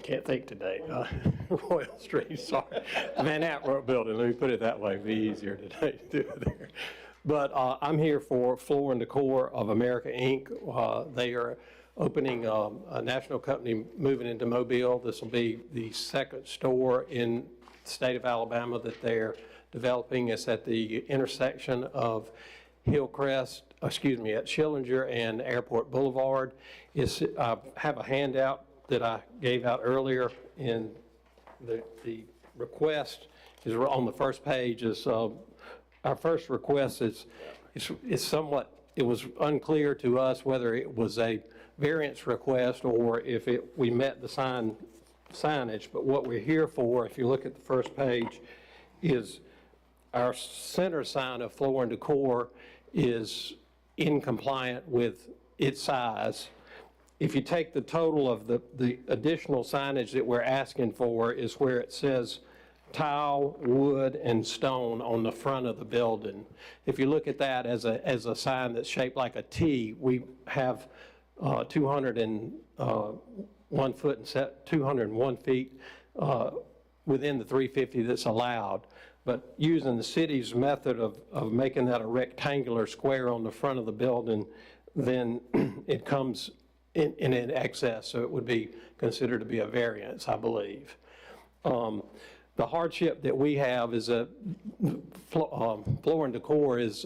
Speaker 3: can't think today. Royal Street, sorry. Van Nant Building, let me put it that way. It'd be easier today to do it there. But I'm here for Floor and Decor of America, Inc. They are opening a national company moving into Mobile. This will be the second store in the state of Alabama that they're developing. It's at the intersection of at Schillinger and Airport Boulevard. I have a handout that I gave out earlier, and the request is on the first page. Is our first request is somewhat, it was unclear to us whether it was a variance request or if we met the signage, but what we're here for, if you look at the first page, is our center sign of Floor and Decor is in compliant with its size. If you take the total of the additional signage that we're asking for is where it says tile, wood, and stone on the front of the building. If you look at that as a sign that's shaped like a T, we have 201 foot and 201 feet within the 350 that's allowed.
Speaker 12: But using the city's method of making that a rectangular square on the front of the building, then it comes in excess, so it would be considered to be a variance, I believe. The hardship that we have is a Floor and Decor is,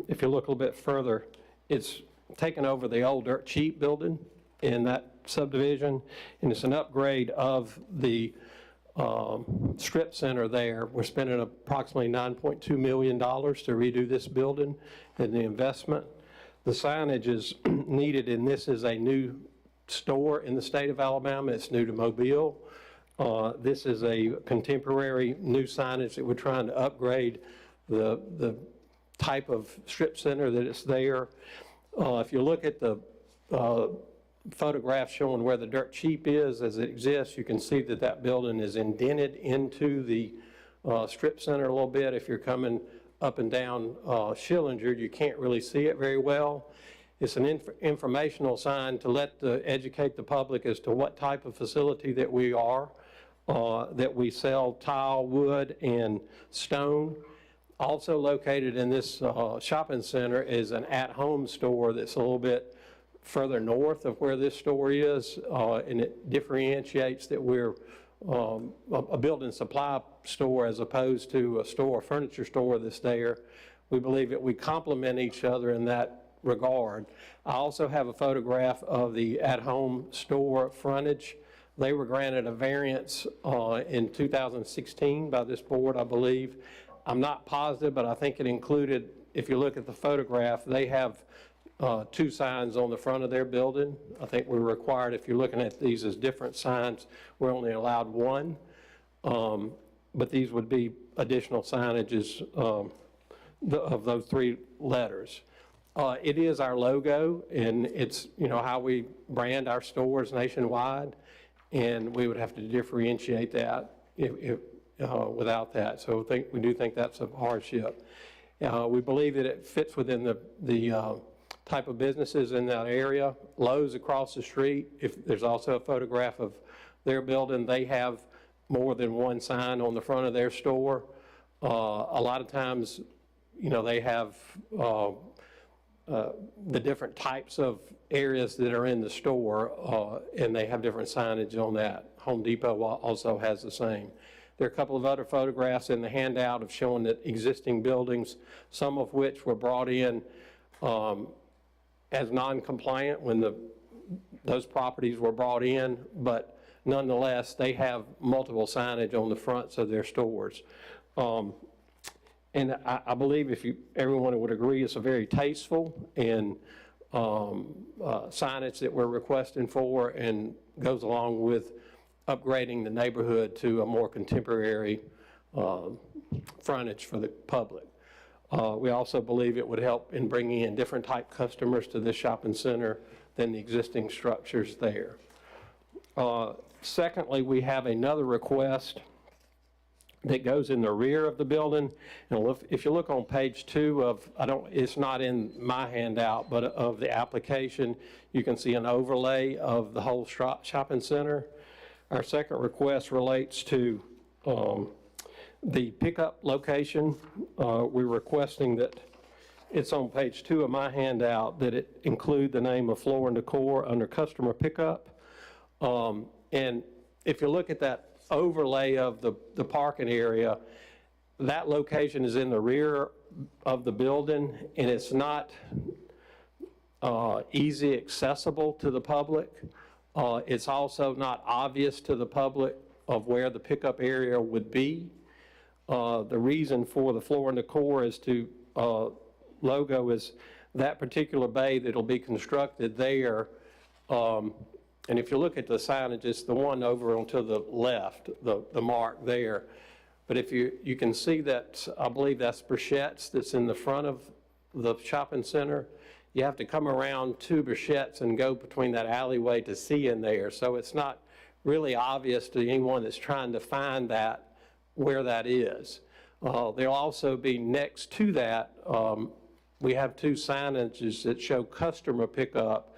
Speaker 12: if you look a little bit further, it's taken over the old Dirt Cheap building in that subdivision, and it's an upgrade of the strip center there. We're spending approximately $9.2 million to redo this building and the investment. The signage is needed, and this is a new store in the state of Alabama. It's new to Mobile. This is a contemporary new signage that we're trying to upgrade the type of strip center that it's there. If you look at the photograph showing where the Dirt Cheap is as it exists, you can see that that building is indented into the strip center a little bit. If you're coming up and down Schillinger, you can't really see it very well. It's an informational sign to educate the public as to what type of facility that we are, that we sell tile, wood, and stone. Also located in this shopping center is an at-home store that's a little bit further north of where this store is, and it differentiates that we're a building supply store as opposed to a furniture store that's there. We believe that we complement each other in that regard. I also have a photograph of the at-home store frontage. They were granted a variance in 2016 by this board, I believe. I'm not positive, but I think it included, if you look at the photograph, they have 2 signs on the front of their building. I think we're required, if you're looking at these as different signs, we're only allowed 1. But these would be additional signages of those 3 letters. It is our logo, and it's how we brand our stores nationwide, and we would have to differentiate that without that. So we do think that's a hardship. We believe that it fits within the type of businesses in that area. Lowe's across the street, if there's also a photograph of their building, they have more than 1 sign on the front of their store. A lot of times, they have the different types of areas that are in the store, and they have different signage on that. Home Depot also has the same. There are a couple of other photographs in the handout of showing that existing buildings, some of which were brought in as non-compliant when those properties were brought in, but nonetheless, they have multiple signage on the fronts of their stores. And I believe everyone would agree it's a very tasteful and signage that we're requesting for, and goes along with upgrading the neighborhood to a more contemporary frontage for the public. We also believe it would help in bringing in different type customers to this shopping center than the existing structures there. Secondly, we have another request that goes in the rear of the building. And if you look on page 2 of, it's not in my handout, but of the application, you can see an overlay of the whole shopping center. Our second request relates to the pickup location. We're requesting that it's on page 2 of my handout, that it include the name of Floor and Decor under customer pickup. And if you look at that overlay of the parking area, that location is in the rear of the building, and it's not easy accessible to the public. It's also not obvious to the public of where the pickup area would be. The reason for the Floor and Decor is logo is that particular bay that'll be constructed there. And if you look at the signage, it's the one over onto the left, the mark there. But if you can see that, I believe that's Burchette's that's in the front of the shopping center. You have to come around to Burchette's and go between that alleyway to see in there. So it's not really obvious to anyone that's trying to find that, where that is. There'll also be next to that, we have 2 signages that show customer pickup,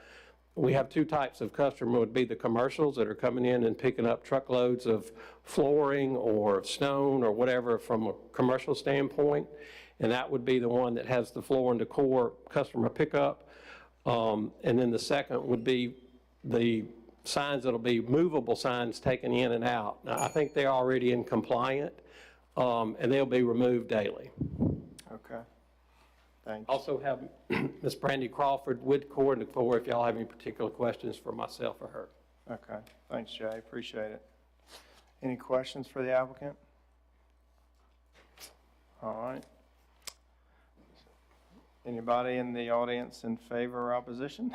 Speaker 12: we have two types of customer, would be the commercials that are coming in and picking up truckloads of flooring or stone or whatever from a commercial standpoint. And that would be the one that has the floor and decor customer pickup. And then the second would be the signs that'll be movable signs taken in and out. Now, I think they're already in compliant, and they'll be removed daily.
Speaker 8: Okay. Thanks.
Speaker 12: Also have Ms. Brandy Crawford with coordinate for if y'all have any particular questions for myself or her.
Speaker 8: Okay. Thanks, Jay. Appreciate it. Any questions for the applicant? All right. Anybody in the audience in favor or opposition?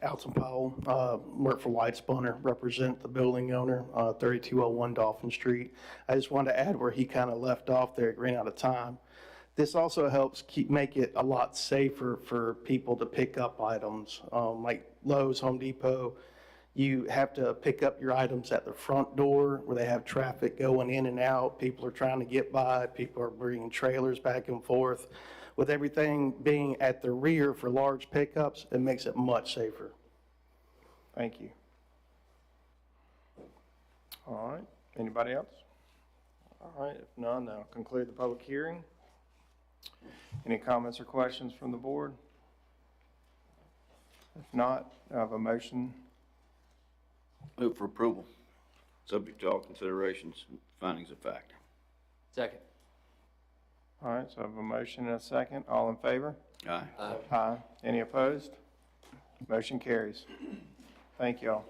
Speaker 21: Alton Powell, work for White Spunner, represent the building owner, 3201 Dolphin Street. I just wanted to add where he kind of left off there, it ran out of time. This also helps make it a lot safer for people to pick up items, like Lowe's, Home Depot. You have to pick up your items at the front door where they have traffic going in and out. People are trying to get by. People are bringing trailers back and forth. With everything being at the rear for large pickups, it makes it much safer.
Speaker 8: Thank you. All right. Anybody else? All right. If none, I'll conclude the public hearing. Any comments or questions from the board? If not, I have a motion.
Speaker 4: Move for approval, subject to all considerations and findings of fact.
Speaker 7: Second.
Speaker 8: All right, so I have a motion and a second. All in favor?
Speaker 4: Aye.
Speaker 8: Aye. Any opposed? Motion carries. Thank you all.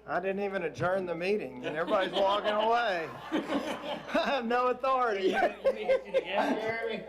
Speaker 8: I didn't even adjourn the meeting, and everybody's walking away. I have no authority.
Speaker 7: You here again, Jeremy?